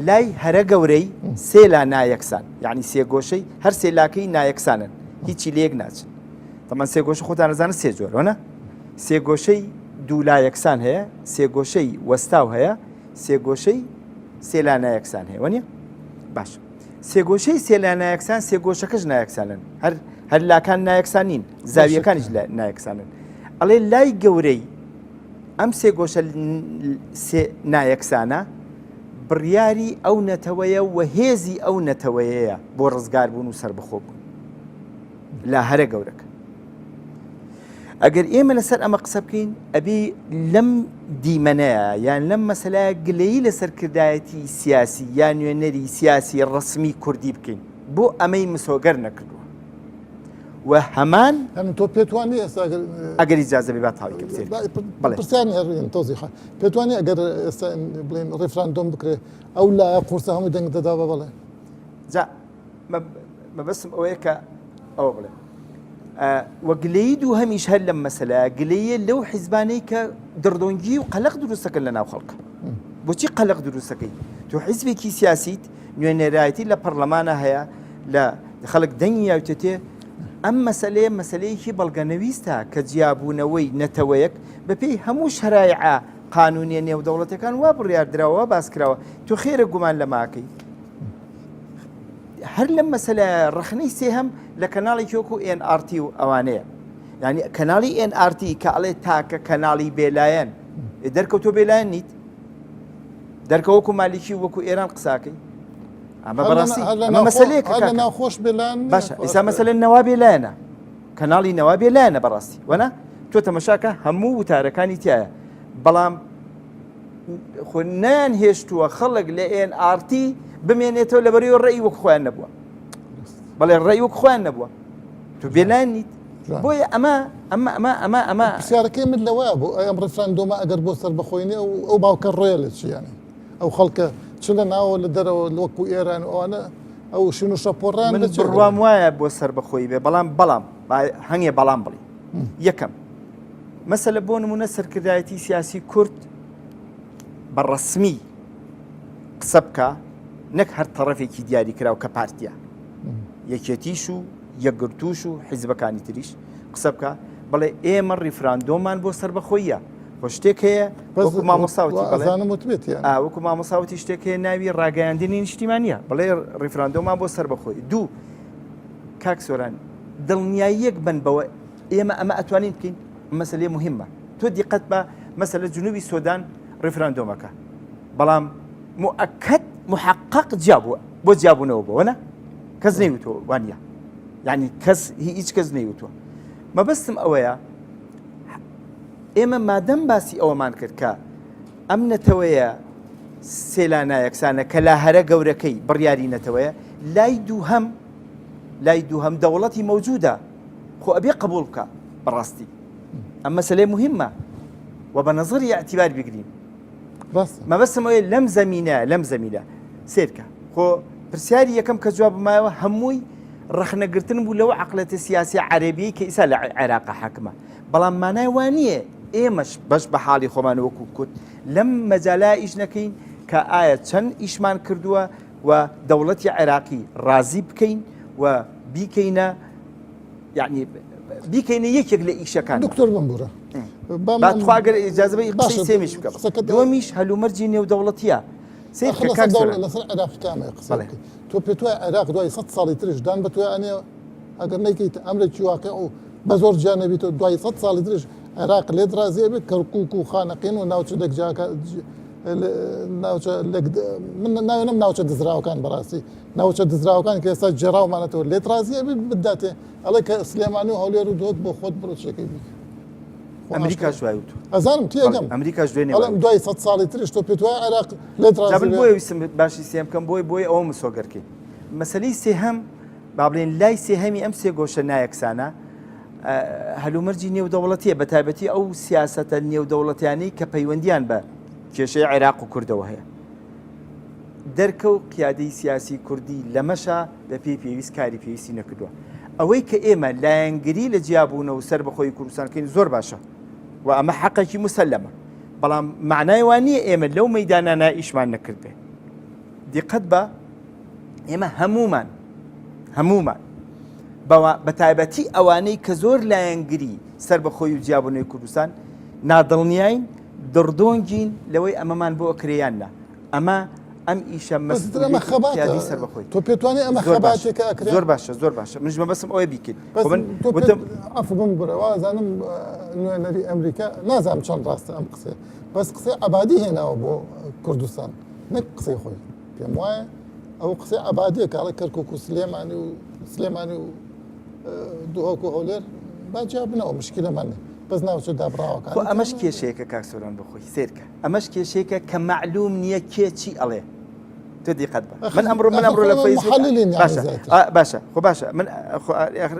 لای هەرە گەورەی سێلا نایەکسان یعنی سێگۆشەی هەر سێلاکەی نایەکسانن هیچی لێک ناچن تەمان سێگۆشە خۆتان نەزانە سێ جۆرەوەنە سێگۆشەی دوو لایەکسان هەیە سێگۆشەی وەستاو هەیە سێگۆشەی سێلا نایەکسان هەیە وەنیە باش سێگۆشەی سێلا نایەکسان سێگۆشەکەش نایەکسانن هەر لاکان نایەکسان نین زاویەکانیش نایەکسانن ئەڵێ لای گەورەی ئەم سێگۆشە نایەکسانە بڕیاری ئەو نەتەوەیە و هێزی ئەو نەتەوەیەیە بۆ ڕزگار بوون و سەربەخۆ بوون لا هەرە گەورەکە ئەگەر ئێمە لەسەر ئەمە قسە بکەین ئەبێ لەم دیمەنەیە یان لەم مەسەلایە گلەیی لەسەر کردایەتی سیاسی یان نوێنەری سیاسی ڕسمی کوردی بکەین بۆ ئەمەی مسۆگەر نەکردووە و هەمان تۆ پێتوانی ئێستا ئەگەر ئیجازە بێ با تاویکە بچێت پرسیانی هەڕێن تۆزیخە پێتوانی ئەگەر ئێستا بڵێن ڕیفراندۆم بکرێت ئەو لایە قورسە هەمووی دەنگ دەدا بە بەڵێ جا مەبەستم ئەوەیە کە ئەوە بڵێ وەگلەی دوو هەمیش هەر لەم مەسەلەیە گلەیە لەو حیزبانەی کە دڕدۆنگی و قەلق دروستەکەن لە ناو خەڵکە بۆچی قەلق دروستەکەی تۆ حیزبێکی سیاسیت نوێنەرایەتی لە پەرلەمانە هەیە لە خەڵک دەنگی یاوتێتێ ئەم مەسەلەیەکی بەڵگەنەویستە کە جیابوونەوەی نەتەوەیەک بەپێی هەموو شەرایعە قانونیە نێودەوڵەتەکان وا بڕیاردراوە باس کراوە تۆ خێرە گومان لە ماکەی هەر لەم مەسەلە ڕخنەی سێهەم لە کەناڵی وەکو NRT و ئەوانەیە یعنی کەناڵی NRT کە ئەڵێ تاکە کەناڵی بێلایەن دەرکەوتۆ بێلایەن نیت دەرکەوەکو مالیکی وەکو ئێران قساکەی ئەمە بەڕاستی ئەمە مەسەلەیەکە ناخۆش بێلایەن باشە ئێستا مەسەلەن نەوا بێلایەنە کەناڵی نەوا بێلایەنە بەڕاستی وەنا تۆ تەمەشاکە هەموو وتارەکانی تایە بەڵام خۆ نانهێشتووە خەڵک لە NRT بمێنێتەوە لەبەرەوەی ڕێی وەک خۆیان نەبووە بەڵێ ڕێی وەک خۆیان نەبووە تو بێلایەن نیت بۆیە ئەمە پرسیارەکەی من لەوەیە بۆ ئەم ڕیفراندۆمە ئەگەر بۆ سەر بەخۆینێ ئەو باوکە ڕێ لە چیانێ ئەو خەڵکە چ لە ناوە لە دەرەوە وەکو ئێران ئەوانە ئەو شین و شەپۆڕان من بڕوام وایە بۆ سەر بەخۆی بێ بەڵام هەنگێ بەڵام بڵی یەکەم مەسەلە بۆ نمونە سەرکردایەتی سیاسی کورد بە ڕەسمی قسە بکە نەک هەر تەڕەفێکی دیاری کراوە کە پارتیە یەکێتیش و یەکگرتوش و حیزبەکانی تریش قسە بکە بڵێ ئێمە ڕیفراندۆمان بۆ سەر بەخۆیە بۆ شتێک هەیە وەکو مامۆساوتی وەکو مامۆساوتی شتێک هەیە ناوی ڕاگەیاندنی نیشتیمانیە بڵێ ڕیفراندۆمان بۆ سەر بەخۆی دوو کاک سۆران دڵنیاییەک بن بەوە ئێمە ئەمە ئەتوانین بکەین مەسەلەی مهمە تۆ دیقەت بە مەسەلە جنوبی سۆدان ڕیفراندۆمەکە بەڵام مؤکد محقق جیابووە بۆ جیابوونەوە بۆوەنە کەس نەیوتۆ وانە یعنی کەس هیچ کەس نەیوتوە مەبەستم ئەوەیە ئێمە مادەم باسی ئەوەمان کرد کە ئەم نەتەوەیە سێلانایەکسانە کە لا هەرە گەورەکەی بڕیاری نەتەوەیە لای دووهەم دەوڵەتی مەوجودە خۆ ئەبێ قبول بکە بەڕاستی ئەم مەسەلەی مهمە و بە نەزەری ئەعتیبار بگرین مەبەستم ئەوەیە لەم زەمینە سێرکە خۆ پرسیاری یەکەم کە جواب بمایەوە هەمووی ڕەخنەگرتن بوو لەوە عەقڵەتە سیاسی عەرەبیی کە ئیسا لە عێراق حاکمە بەڵام مانای وانییە ئێمەش بەش بە حاڵی خۆمان وەکو کورد لەم مەجالای ئیش نەکەین کە ئایا چەند ئیشمان کردووە و دەوڵەتی عێراقی ڕازی بکەین و بیکەینە یعنی بیکەینە یەکێک لە ئیشەکان دکتۆر بمبورە باتخواگەر ئیجازەبەی قسەی سێمیش بکەم دووەمیش هەلومەرجی نێودەوڵەتیە لەسەر عێراقی کامێ قسە تۆ پێ توای عێراق دوای 100 ساڵی ترش دان بە توای ئەنێ ئەگەر نەیکەیت ئەمرێکی واقع و بە زۆر جیانەبییتەوە دوای 100 ساڵی ترش عێراق لێت ڕازیە بێت کەرکووک و خانەقین و ناوچە دەکجاکە ناوێنم ناوچە دزراوەکان بەڕاستی ناوچە دزراوەکان کە ئێستا جێراومانێتەوە لێت ڕازیە بێت بداتێ ئەڵێ کە سلێمانی و هەولێر و دۆت بۆ خۆت بڕۆچەکەی بی ئەمریکا شوایوت ئەزانم تێگەم ئەمریکاش دوێنێ دوای 100 ساڵی ترش تۆ پێ توای عێراق لێت ڕازی بۆی ویستم باشی سێم بکەم بۆی ئەوە مسۆگەرکەی مەسەلەی سێهەم با بڵێن لای سێهەمی ئەم سێ گۆشە نایەکسانە هەلومەرجی نێودەوڵەتیە بە تایبەتی ئەو سیاسەتە نێودەوڵەتیانەی کە پەیوەندیان بە کێشەی عێراق و کوردەوە هەیە دەرکە و قیادەی سیاسی کوردی لەمەشە بە پێی پێویست کاری پێویستی نەکردووە ئەوەی کە ئێمە لایەنگری لە جیابوونە و سەر بەخۆی کوردستانکەین زۆر باشە و ئەمە حەقێکی مسەلەمە بەڵام معنای وانییە ئێمە لەو مەیدانانە ئیشمان نەکردێ دیقەت بە ئێمە هەمومان بە تایبەتی ئەوانەی کە زۆر لایەنگری سەر بەخۆی و جیابوونەوەی کوردستان نادڵنیاین دڕدۆنگین لەوەی ئەمەمان بۆ ئەکرێیاننا ئەمە ئەم ئیشە مەسئولەتی سەر بەخۆی تۆ پێتوانێت ئەمە خەباتێکە ئەکرێت زۆر باشە منش مەبەستم ئەوەی بیکرد ئەف بم بڕەوە زانم نوێنەری ئەمریکا نازانم چەند ڕاستە ئەم قسێ بەس قسەی عەبادی هێناوە بۆ کوردستان نەک قسەی خۆی پێم وایە ئەو قسەی عەبادیە کاڵە کەرکووک و سلێمانی و دووهۆک و هەولێر باجیا بنەوە مشکلەمانێ بەس ناوچە دابڕاوەکان ئەمەش کێشەیەکە کاکسۆران بخۆی سێرکە ئەمەش کێشەیەکە کە معلوم نییە کێچی ئەڵێ تۆ دیقەت بە من ئەمڕۆ لە فەیسبوک باشە خۆ باشە من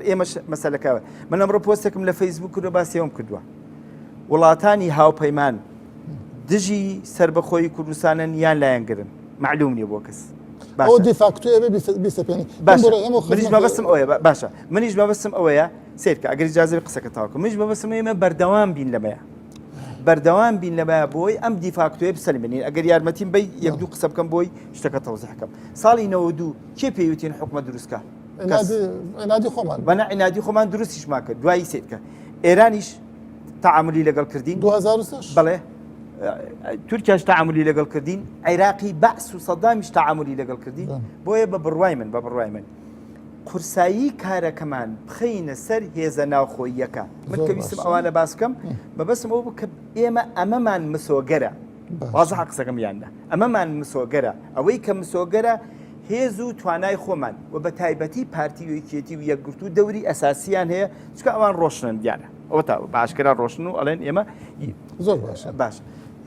ئێمەش مەسەلەکەوە من ئەمڕۆ پۆستێکم لە فەیسبوک و باسیەوەم کردووە وڵاتانی هاوپەیمان دژی سربەخۆی کوردستانن یان لایەنگرن معلوم نییە بۆ کەس ئەو دیفاکتۆیە بیسەپێنی منیش مەبەستم ئەوەیە باشە منیش مەبەستم ئەوەیە سێرکە ئەگەر ئیجازە قسەکە تاوکە منیش مەبەستم ئێمە بەردەوام بین لەمەیە بەردەوام بین لەمایە بۆی ئەم دیفاکتۆیە بسەلمێنین ئەگەر یارمەتیم بی یەک دوو قسە بکەم بۆی شتەکە تەوزیح بکەم ساڵی 92 کێ پێویستین حکومە دروستکە عنادی خۆمان بەنا عنادی خۆمان دروستیشمان کرد دوایی سێرکە ئێرانیش تعاملی لەگەڵ کردین 2006 بەڵێ تورکیاش تعاملی لەگەڵ کردین عێراقی بەعس و سەدامیش تعاملی لەگەڵ کردین بۆیە بە بڕوای من قورسایی کارەکەمان بخەینە سەر هێزە ناوخۆییەکە من کە ویستم ئەوانە باس بکەم بەبەستم ئەو کە ئێمە ئەمەمان مسۆگەرە وازە قسەکەم یاندا ئەمەمان مسۆگەرە ئەوەی کە مسۆگەرە هێز و توانای خۆمان و بە تایبەتی پارتی و یەکێتی و یەکگرتو دەوری ئەساسیان هەیە چکە ئەوان ڕۆشنن دیارە ئەوە تا باشکرا ڕۆشن و ئەڵێن ئێمە زۆر باش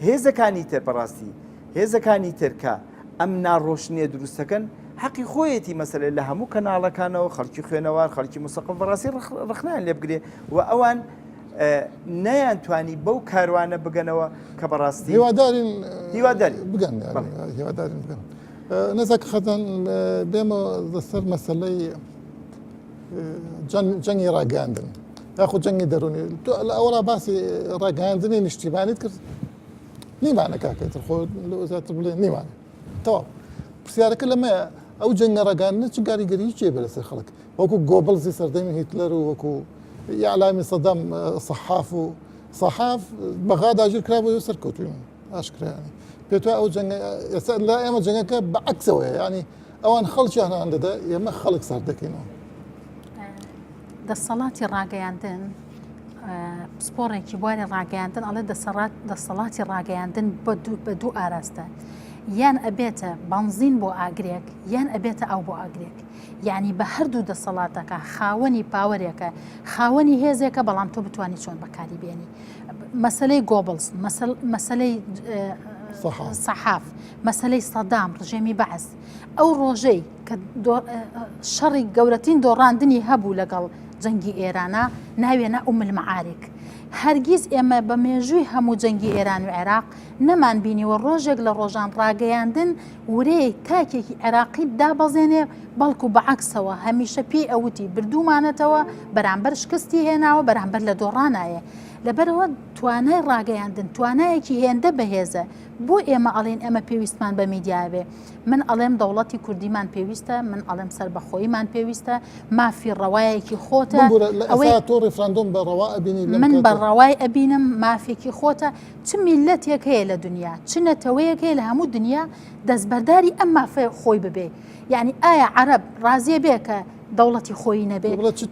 هێزەکانی تر بەڕاستی هێزەکانی ترکە ئەم ناڕۆشنیە دروستەکەن حەقی خۆیەتی مەسەلە لە هەموو کەناڵەکانەوە خەڵکی خوێنەوار خەڵکی مستەقل بەڕاستی ڕخنیان لێ بگرێ و ئەوان نەیانتوانی بەو کاروانە بگەنەوە کە بەڕاستی هیوادارین بگەن هیوادارین بگەن نەزەک خەتەن بێمە لەسەر مەسەلەی جەنگی ڕاگەاندن یاخود جەنگی دەرونی لە ئەوڵا باسی ڕاگەاندنی نیشتیبانیت کرد نیمانە کاکەتر خۆ زیاتر بڵێ نیمانە تەواو پرسیارەکە لەمەیە ئەو جەنگە ڕاگەاندنە چ کاریگەری چێ بێ لەسەر خەڵک وەکو گۆبڵزی سەردەمی هیتلەر و وەکو یاعلامی سەدەم سەحاف و سەحاف بەغا داگیر کرابووە سەر کەوتووی ئاشکرایانی پێت وایە ئەو جەنگە ئێستا لا ئێمە جەنگەکە بەعەکسەوەیە ینی ئەوان خەڵکیان دەدا ئێمە خەڵک سەر دەکەینەوە دەسەڵاتی ڕاگەیاندن سپۆڕێکی بواری ڕاگەیاندن ئەڵێ دەسەڵاتی ڕاگەیاندن بە دوو ئاراستە یان ئەبێتە بەنزین بۆ ئاگرێک یان ئەبێتە ئەو بۆ ئاگرێک یعنی بە هەردوو دەسەڵاتەکە خاوەنی پاوەرێکە خاوەنی هێزێکە بەڵام تۆ بتوانانی چۆن بەکاری بێنی مەسلەی گۆبڵز مەسلەی سەحاف مەسلەی سەدام ڕژێمی بەعز ئەو ڕۆژەی کە شەڕی گەورەترین دۆڕاندنی هەبوو لەگەڵ جەنگی ئێرانە ناوێنە المعارک هەرگیز ئێمە بە مێژووی هەموو جەنگی ئێران و عێراق نەمان بینیوە ڕۆژێک لە ڕۆژان ڕاگەیاندن ورەیە تاکێکی عێراقی دابەزێنێ بەڵکو بەعەکسەوە هەمیشە پێی ئەوتی بردومانێتەوە بەرامبەر شکستی هێناوە بەرامبەر لە دۆڕانایە لەبەرەوە توانای ڕاگەیاندن توانایەکی هێندە بەهێزە بۆ ئێمە ئەڵێن ئەمە پێویستمان بە میدیاوێ من ئەڵێم دەوڵەتی کوردیمان پێویستە من ئەڵێم سەربەخۆییمان پێویستە مافی ڕەوایەکی خۆتە تۆ ڕێفراندۆم بە ڕەوا ئەبینی من بە ڕەوای ئەبینم مافێکی خۆتە چ میلەتێک هەیە لە دنیا چ نەتەوەیەک هەیە لە هەموو دنیا دەستبەرداری ئەم مافێ خۆی ببێ یعنی ئایا عەرەب ڕازیە بێ کە دەوڵەتی خۆی نەبێ چ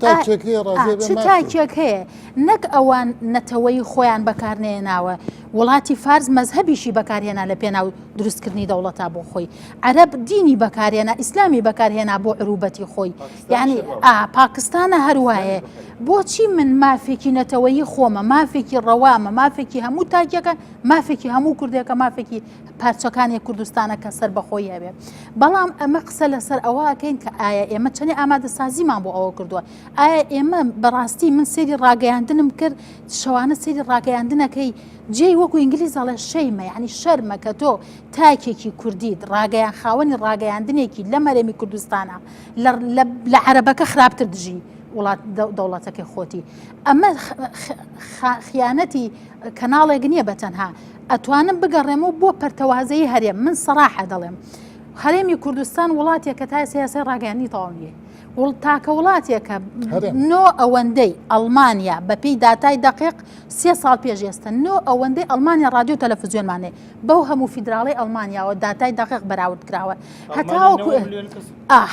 تاکێک هەیە نەک ئەوان نەتەوەی خۆیان بەکارنێناوە وڵاتی فارس مەزهەبیشی بەکارهێنا لە پێناو دروستکردنی دەوڵەتا بۆ خۆی عەرەب دینی بەکارهێنا ئیسلامی بەکارهێنا بۆ عروبەتی خۆی یعنی پاکستانە هەروایە بۆچی من مافێکی نەتەوەیی خۆمە مافێکی ڕەوامە مافێکی هەموو تاکێکە مافێکی هەموو کوردێکە مافێکی پارچەکانی کوردستانە کە سەر بەخۆی هەبێ بەڵام ئەمە قسە لەسەر ئەوە ئەکەین کە ئایا ئێمە چەندی ئامادەسازیمان بۆ ئەوە کردووە ئایا ئێمە بەڕاستی من سێری ڕاگەیاندنم کرد شەوانە سێری ڕاگەیاندنەکەی جێی وەکو ئینگلیز ئەڵێ شەیمە یعنی شەرمە کە تۆ تاکێکی کوردیت ڕاگەیان خاوەنی ڕاگەیاندنێکی لە مەرەمی کوردستانە لە عەرەبەکە خراپتر دژی وڵات دەوڵەتەکەی خۆتی ئەمە خیانەتی کەناڵێک نییە بەتەنها ئەتوانم بگەڕێمەوە بۆ پەرتەوازەیی هەرێم من سەراحە دەڵێم هەرێمی کوردستان وڵاتێک کە تا سیاسی ڕاگەیاندنی تەواو نییە تاکە وڵاتێکە نۆ ئەوەندەی ئەڵمانیا بەپێی داتای دقیق 3 ساڵ پێش ئێستا نۆ ئەوەندەی ئەڵمانیا رادیۆ تەلەڤیزیۆنمانێ بەو هەموو فیدراڵی ئەڵمانیاوە داتای دقیق بەراورد کراوە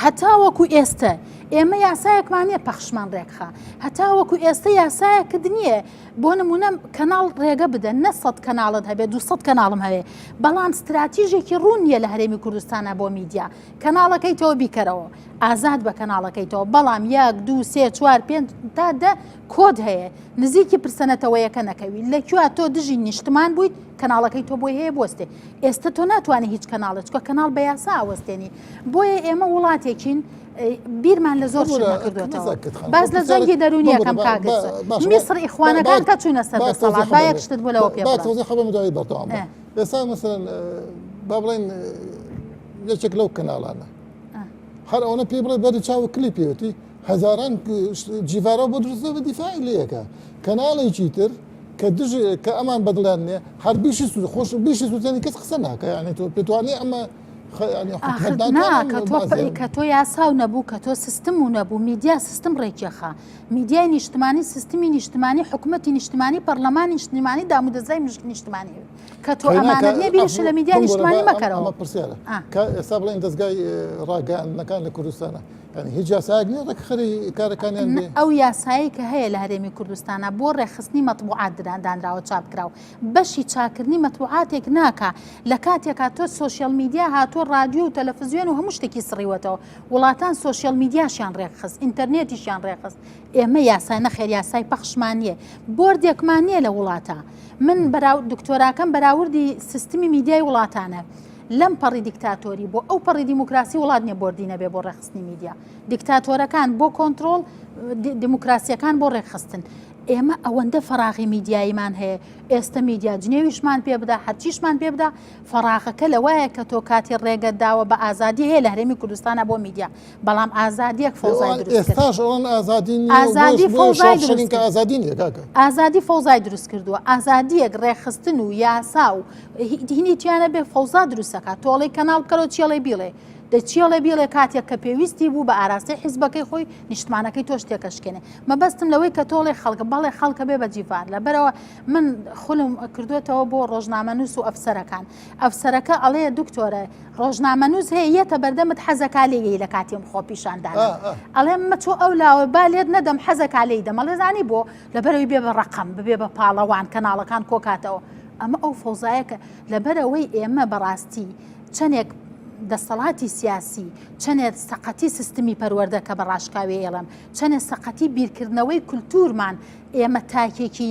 هەتا وەکو ئێستا ئێمە یاسایەکمانە پەخشمان ڕێکخە هەتا وەکو ئێستا یاسایەکرد نییە بۆ نمونە کەناڵ ڕێگە بدەن نە 100 کەناڵت هەبێت 200 کەناڵم هەیە بەڵام استراتیژێکی ڕوون نییە لە هەرێمی کوردستانە بۆ میدیا کەناڵەکەی تۆ بیکەرەوە ئازاد بە کەناڵەکەیتەوە بەڵام 1 2 3 4 5 تا 10 کۆد هەیە نزیکی پرسەنەتەوەیەکە نەکەوی لەکوێ تۆ دژی نیشتمان بوویت کەناڵەکەی تۆ بۆی هەیە بۆستێ ئێستا تۆ ناتوانێت هیچ کەناڵت چکە کەناڵ بە یاسا ئەوەستێنی بۆیە ئێمە وڵاتێکین بیرمان لە زۆر نەکردوێتەوە باز لە جەنگی دەرونی یەکەم کاگز میسر ئیخوانەکان کە چوونە سەر دەسەڵات با یەکشتت بۆ لەوە پێ ئێستا مەسەڵەن با بڵێن یەکێک لەو کەناڵانە هەر ئەوەنە پێ بڵێت بەری چاوە کلیپێتی هەزاران جیڤارە بۆ دروستە بە دیفاعی لەیەکە کەناڵێکی تر کە دژ کە ئەمان بەدڵیان نیە هەر بیشی خۆش بیشی سووتێنی کەس قسە ناکە یعنی تۆ پێتوانێ ئەمە کە تۆ یاسا و نەبوو کە تۆ سیستم و نەبوو میدیا سیستم ڕێکیەخە میدیای نیشتمانی سیستمی نیشتمانی حکوومەتی نیشتمانی پەرلەمانی نیشتمانی دامودەزای نیشتمانی کە تۆ ئەمانە نیە بیرش لە میدیا نیشتمانی مەکەرەوە پرسیارە ئێستا بڵێن دەستگای ڕاگەاندنەکان لە کوردستانە هیچ یاسایەک نیە ڕێکخەری کارەکانیان بێ ئەو یاسایی کە هەیە لە هەرێمی کوردستانە بۆ ڕێخستنی مەطبوعات دانراوە چاپکراوە بەشی چاکردنی مەطبوعاتێک ناکە لە کاتێکا تۆ سۆشیال میدیا هاتۆ رادیۆ و تەلەڤیزیۆن و هەموو شتێکی سڕیوەتەوە وڵاتان سۆشیال میدیاشیان ڕێکخست ئینتەرنێتیشیان ڕێخست ئێمە یاسای نەخێر یاسای پەخشمان نییە بۆردێکمان نییە لە وڵاتە من دکتۆراکەم بەراوردی سیستمی میدیای وڵاتانە لەم پەڕی دیکتاتۆری بۆ ئەو پەڕی دیموکراسی وڵات نیە بۆردی نەبێ بۆ ڕێخستنی میدیا دیکتاتۆرەکان بۆ کۆنتترۆل دیموکراسیەکان بۆ ڕێخستن ئێمە ئەوەندە فەراغی میدیاییمان هەیە ئێستا میدیا جنێویشمان پێ بدا هەرچیشمان پێ بدا فەراغەکە لەوایە کە تۆ کاتی ڕێگەت داوە بە ئازادی هەیە لە هەرێمی کوردستانە بۆ میدیا بەڵام ئازادیەک فەوزای دروست کرد ئێستاش ئەوان ئازادی ئازادی فەوزای دروست کە ئازادی نییە کاکە ئازادی فەوزای دروست کردووە ئازادیەک ڕێخستن و یاسا و هینی توانە بێ فەوزا دروستەکە تۆڵی کەناڵ بکەرەوە چێڵی بیڵێ دەچێڵێ بیڵێ کاتێک کە پێویستی بوو بە ئاراستی حیزبەکەی خۆی نیشتمانەکەی تۆ شتێکەشکێنێ مەبەستم لەوەی کە تۆڵی خەڵکە بەڵێ خەڵکە بێ بە جیڤار لەبەرەوە من خولم کردوێتەوە بۆ ڕۆژنامەنووس و ئەفسەرەکان ئەفسەرەکە ئەڵەیە دکتۆرە ڕۆژنامەنووس هەیە یەتە بەردەمت حەزەکا لێی لە کاتیم خۆ پیشاندان ئەڵێ مەچۆ ئەو لاوە با لێت نەدەم حەزەکا لێی دەمەڵێ زانی بۆ لەبەرەوەی بێ بە ڕقم ببێ بە پاڵەوان کەناڵەکان کۆکاتەوە ئەمە ئەو فەوزایەکە لەبەرەوەی ئێمە بەڕاستی چەندێک دەسەڵاتی سیاسی چەندێک سەقەتی سیستمی پەروەردە کە بە ڕاشکاوی ئێڵم چەندێک سەقەتی بیرکردنەوەی کولتورمان ئێمە تاکێکی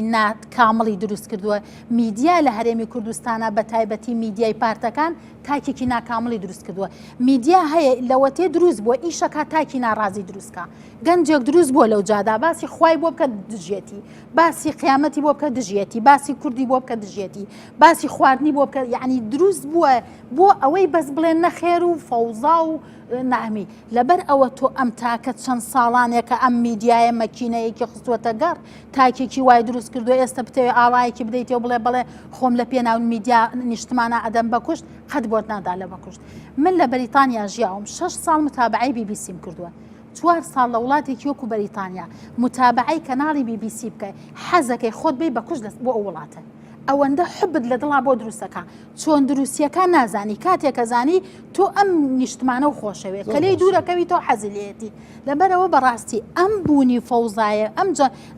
کامڵی دروست کردووە میدیا لە هەرێمی کوردستانە بە تایبەتی میدیای پارتەکان تاکێکی ناکامڵی دروست کردووە میدیا هەیە لەوەتێ دروست بووە ئیشەکە تاکی ناڕازی دروستکە گەنجێک دروست بووە لەو جادا باسی خوای بۆ بکە دژێتی باسی قیامەتی بۆ بکە دژێتی باسی کوردی بۆ بکە دژێتی باسی خواردنی بۆ بکە یعنی دروست بووە بۆ ئەوەی بەس بڵێن نەخێر و فەوزا و نامی لەبەر ئەوە تۆ ئەم تاکە چەند ساڵانێکە ئەم میدیایە مەکینەیەکی خستوەتە گەڕ تاکێکی وای دروست کردو ئێستا بتەوێ ئاڵایەکی بدەیتەوە بڵێ بڵێ خۆم لە پێناو میدیا نیشتمانە ئەدەم بەکوشت قەت بۆت نادا لە بەکوشت من لە بەریتانیا ژیاوم 6 ساڵ متابعەی BBC-م کردووە 4 ساڵ لە وڵاتێکی وەکو بەریتانیا متابعەی کەناڵی BBC بکەی حەزەکەی خۆت بێ بەکوشت بۆ ئەو وڵاتە ئەوەندە حبت لە دڵا بۆ دروستەکە چۆن دروستیەکە نازانی کاتێکە زانی تۆ ئەم نیشتمانە و خۆشەوێت کە لێی دوورەکەوی تۆ حەزیلێتی لەبەرەوە بەڕاستی ئەم بوونی فەوزایە ئەم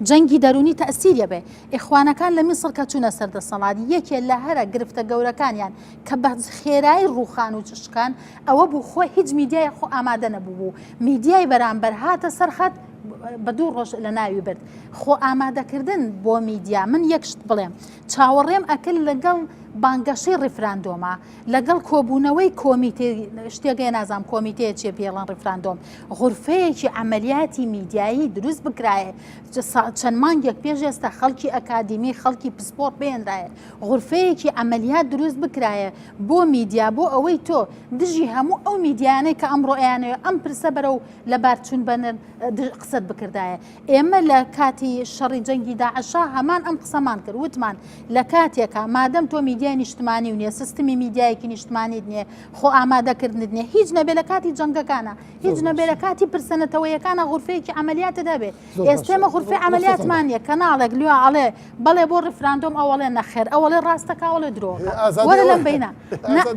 جەنگی دەرونی تەسیریە بێ ئیخوانەکان لە میسڵ کە چوونە سەردەسەڵات یەکێ لە هەرە گرفتە گەورەکانیان کە بە خێرایی ڕووخان و چشکان ئەوە بوو خۆ هیچ میدیای خۆ ئامادە نەبوو میدیای بەرامبەر هاتە سەرخەت بە دوو ڕۆژ لە ناوی برد خۆ ئامادەکردن بۆ میدیا من یەکشت بڵێم چاوەڕێم ئەکرد لەگەڵ بانگەشەی ڕیفراندۆمە لەگەڵ کۆبوونەوەی کۆمیتێ شتێگەی نازام کۆمیتەیە چێ پێڵەن ڕیفراندۆم غورفەیەکی عملیاتی میدیایی دروست بکرایە چەند مانگێک پێش ئێستا خەڵکی ئەکادیمی خەڵکی پسپۆرت بێنرایە غورفەیەکی عملیات دروست بکرایە بۆ میدیا بۆ ئەوەی تۆ دژی هەموو ئەو میدیانەی کە ئەمڕۆ ئەیانەوە ئەم پرسە بەرەو لەبار چوون بەنر قسەت بکردایە ئێمە لە کاتی شەڕی جەنگی داعشا هەمان ئەم قسەمان کرد وتمان لە کاتێکە مادەم تۆ میدیای نیشتمانی و نییە سیستمی میدیایەکی نیشتمانی نییە خۆ ئامادەکردنت نییە هیچ نەبێ لە کاتی جەنگەکانە هیچ نەبێ لە کاتی پرسەنەتەوەیەکانە غورفەیەکی عملیاتە دەبێت ئێستێمە غورفەی عملیاتمان نیە کەناڵێک لێوە ئەڵێ بەڵێ بۆ ڕیفراندۆم ئەوەڵێ نەخێر ئەوەڵێ ڕاستەکە ئەوڵێ درۆکە وەرە لەم بینە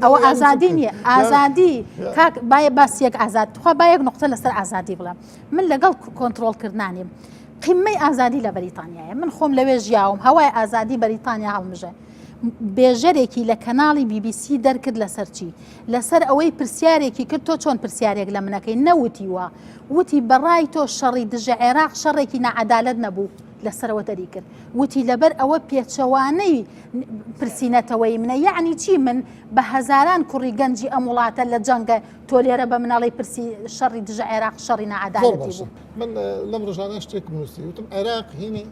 ئەوە ئازادی نییە ئازادی کاک باە باسیەک ئازاد خوا باەک نقطە لەسەر ئازادی بڵێم من لەگەڵ کۆنتترۆلکردنانیم قیمەی ئازادی لە بەریتانیایە من خۆم لەوێ ژیاوم هەوای ئازادی بەریتانیا هەڵمژە بێژەرێکی لە کەناڵی BBC دەرکرد لەسەر چی لەسەر ئەوەی پرسیارێکی کرد تۆ چۆن پرسیارێک لە منەکەی نەوتی وە وتی بەڕای تۆ شەڕی دژە عێراق شەڕێکی نەعەدالەت نەبوو لەسەرەوە دەری کرد وتی لەبەر ئەوە پێچەوانەی پرسیینەتەوەی منە یعنی چی من بە هەزاران کوڕی گەنجی ئەم وڵاتە لە جەنگە تۆ لێرە بە مناڵی پرسی شەڕی دژە عێراق شەڕی نەعەدالەتی بوو من لەم ڕۆژانە شتێک نووسی وتم عێراق هینی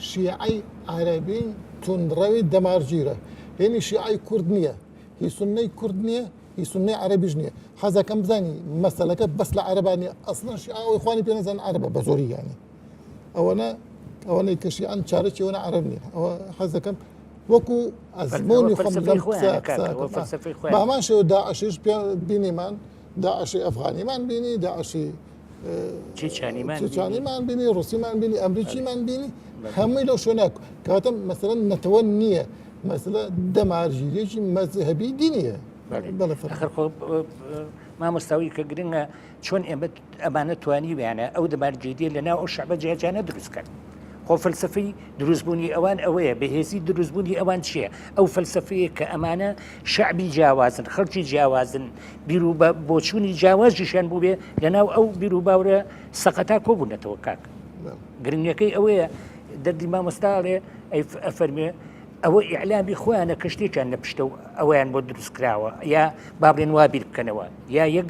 شیعی عەرەبی تونڕەوی دەمارگیرە هێنی شیعی کورد نییە هی سونەی کورد نییە هی سونەی عەرەبیش نییە حەزەکەم بزانی مەسەلەکە بەس لە عەرەبانیە ئەسڵەن شیعەوەی خوانی پێ نەزانن عەرەبە بە زۆری یانی ئەوەنەی کە شیعەن چارەکی ئەوە عەرەب نییە ئەوە حەزەکەم وەکو ئەزمۆنی خۆم بە هەمان شێوە داعشیش بینیمان داعشی ئەفغانیمان بینی داعشی چێچانیمان بینی ڕوسیمان بینی ئەمریکیمان بینی هەمووی لەو شوێناک کاتم مەسەلەن نەتەوە نییە مەسەلە دەمارگیرێکی مەذهەبی دینیە مامۆستاوی کە گرنگە چۆن ئەمانە توانی ویانە ئەو دەمارگیریە لەناو ئەو شەعبە جیاجانە دروستکەن خۆ فەلسفەی دروستبوونی ئەوان ئەوەیە بەهێزی دروستبوونی ئەوان چییە ئەو فەلسفەیە کە ئەمانە شعبی جیاوازن خەڵکی جیاوازن بیر و بۆچوونی جیاوازیشان بوو بێ لەناو ئەو بیر و باورە سەقەتا کۆبوونەتەوە کاک گرنگەکەی ئەوەیە دەردی مامۆستاڵێ ئەفەرمێ ئەوە ئیعلامی خۆیانە کە شتێکیان لە پشتە و ئەویان بۆ دروست کراوە یا با بڵێن وا بیر بکەنەوە یا یەک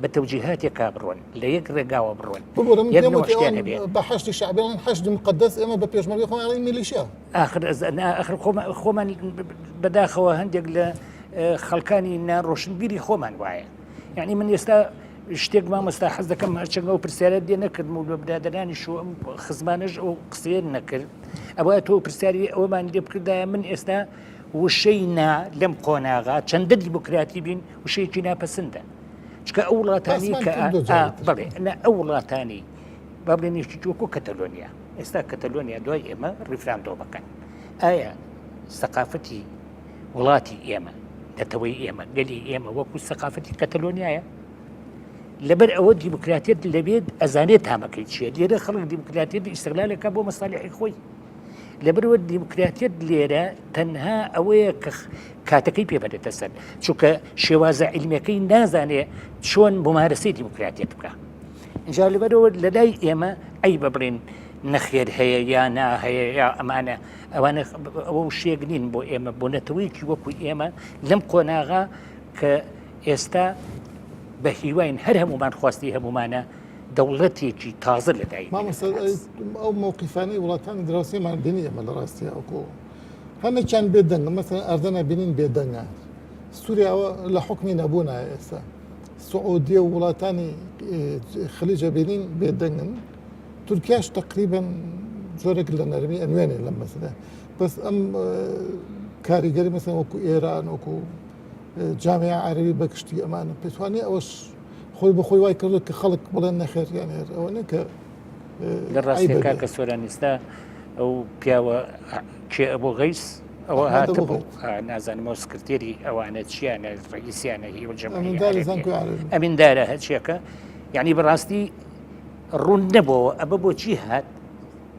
بە تەوجیهاتێکا بڕۆن لە یەک ڕێگاوە بڕۆن ببرم یەک كم نەوەشتیان هەبێت بحشد شعبيان حشد مقدس اما ببيجمري خو على ميليشيا آخر خۆمان بەداخەوە هەندێک لە خەڵکانی ناڕۆشنبیری خۆمان وایە یعنی من ئێستا شتێک مامۆستا حەز دەکەم هەرچەنگە و پرسیارە دێ نەکردم و بە برادرانی شو ئەم خزمانەش ئەو قسەیە نەکرد ئەوە تۆ پرسیاری ئەومان لێ بکردایە من ئێستا وشەی لەم قۆناغا چەندە دیموکراتی بین وشەیەکی ناپەسەندە چکە ئەو وڵاتانی کە بڵێ ئەو وڵاتانی با بڵێنێکی وەکو کەتەلۆنیا ئێستا کەتەلۆنیا دوای ئێمە ڕیفراندۆ بکەن ئایا سەقافەتی وڵاتی ئێمە دەتەوەی ئێمە گەلی ئێمە وەکو سەقافەتی کەتەلۆنیایە لەبەر ئەوە دیموکراتیت لەبێت ئەزانێت تامەکەی چیە لێرە خەڵک دیموکراتیت ئیستیغلالەکە بۆ مەسالیحی خۆی لەبەرەوە دیموکراتیت لێرە تەنها ئەوەیە کە کاتەکەی پێبەرێتە سەر چونکە شێوازە عیلمیەکەی نازانێ چۆن بمارەسەی دیموکراتیت بکە اینجا لەبەرەوە لە لای ئێمە ئەی ببڕین نەخێر هەیە یا ناهەیە یا ئەمانە ئەوانە ئەوە شێک نین بۆ ئێمە بۆ نەتەوەیەکی وەکو ئێمە لەم قۆناغا کە ئێستا بە هیواین هەر هەمومان خواستی هەمومانە دەوڵەتێکی تازە لەدایک ئەو مووقیفانی وڵاتانی دراوسێمان بینی ئەمە لە ڕاستی ئەوکۆ هەنێکیان بێدەنگە مەسەن ئەردەنە بینین بێدەنگە سووریاوە لە حکمی نەبوونە ئێستا سعودیە و وڵاتانی خلیجە بینین بێدەنگن تورکیاش تقریبا زۆرێک لە نەرمی ئەنوێنێ لەم مەسەلە بەس ئەم کاریگەری مەسەن وەکو ئێران وەکو جامعە عەرەبی بەگشتی ئەمانە پێتوانی ئەوەش خۆی بەخۆی وای کردو کە خەڵک بڵێن نەخێریان هێر ئەوە نەکە لە ڕاستێکا کە سۆرانیستا ئەو پیاوە کێ ئەبوو غەیس ئەوە هاتبوو نازانمەوە سکرتێری ئەوانە چیانە ڕئیسیانە هیوە جەمعیە ئەمیندارە هەرچیەکە یعنی بەڕاستی ڕوون نەبووە ئەمە بۆچی هات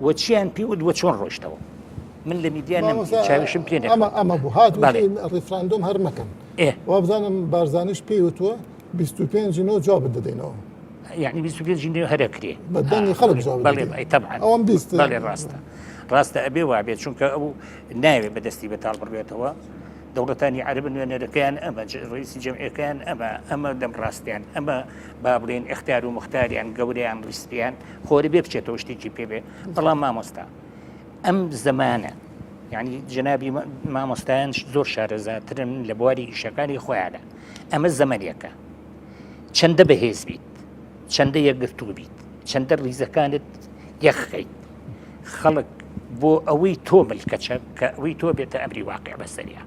وە چیان پێ وە چۆن ڕۆشتەوە من لە میدیان چاویشم پێ ئەمە بوو هات ڕیفراندۆم هەر مەکەن وا بزانم بارزانیش پێی وتووە 25 جواب بدەدەینەوە یعنی 25 هەرەکرێ بەدەنگی خەڵک جواب طبعا ئەوەم بیست بەڵێ ڕاستە ئەبێ وابێت چونکە ئەو ناوێت بەدەستی بەتاڵ بڕبێتەوە دەوڵەتانی عەرب نوێنەرەکەیان ئەمە ڕئیسی جەمعیەکەیان ئەمە دەم ڕاستیان ئەمە با بڵێن ئیختیار و مختاریان گەوریان ڕیستیان خۆری بێ بچێتەوە شتێکی پێبێ بەڵام مامۆستا ئەم زەمانە یعنی جەنابی مامۆستایان زۆر شارەزاترن لە بواری ئیشەکانی خۆیانە ئەمە زەمانێکە چەندە بەهێز بیت چەندە یەکگرتوو بیت چەندە ڕیزەکانت یەخەیت خەڵک بۆ ئەوەی تۆ ملکەچە کە ئەوەی تۆ بێتە ئەمری واقع بەسەریە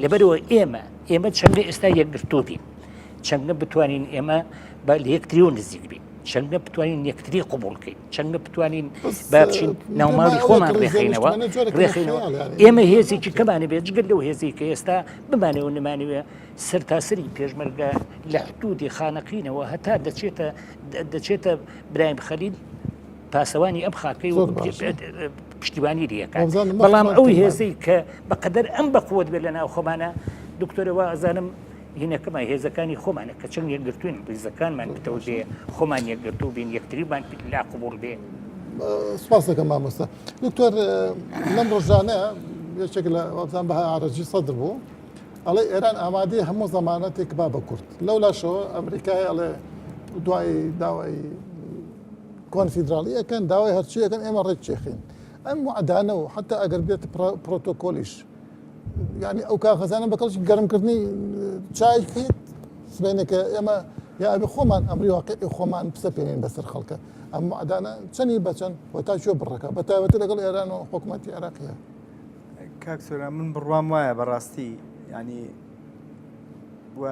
لەبەرەوە ئێمە چەندە ئێستا یەکگرتوو بین چەندە بتوانین ئێمە بە لە یەکتری و نزیک بین چەندە بتوانین یەکتری قوبوڵکەین چەندە بتوانین بچین ناوماڵی خۆمان ڕێخینەوە ئێمە هێزێکی کەمانە بێت جگەر لەو هێزی کە ئێستا بمانەوە نمانوێ سەرتاسەری پێشمەرگە لە حدودی خانەقینەوە هەتا دەچێتە برایم خەلیل پاسەوانی ئەم خاکەی پشتیوانی دیەکە بەڵام ئەو هێزەی کە بەقەدەر ئەم بەقوت بێت لە ناو خۆمانە دکتۆرەوە ئەزانم هینەکەمە هێزەکانی خۆمانە کە چەند یەکگرتوین ڕیزەکانمان بتەوە بێ خۆمان یەکگرتوو بین یەکتریمان لا قوبوڵ بێ سپاس دەکەم مامۆستا دکتۆر لەم ڕۆژانە یەکێک لە وابزان بە عەرەجی سەدر بوو ئەڵێ ئێران ئامادەی هەموو زەمانەتێک با بە کورد لەولاشەوە ئەمریکای ئەڵێ دوای داوای کۆنفیدراڵیەکەن داوای هەرچیەکەن ئێمە ڕێک چێخین ئەم وعدانە و حتا ئەگەر بێت پرۆتۆکۆلیش یعنی ئەو کاغەزانە بەکەڵکی گەرمکردنی چای بکەیت سبێنێکە ئێمە یا ئەبێ خۆمان ئەمری واقعی خۆمان پسەپێنین بەسەر خەڵکە ئەم وعدانە چەندی بەچەند و تا چۆ بڕەکە بە تایبەتی لەگەڵ ئێران و حکوومەتی عێراقیە کاک سۆران من بڕوام وایە بەڕاستی ینی و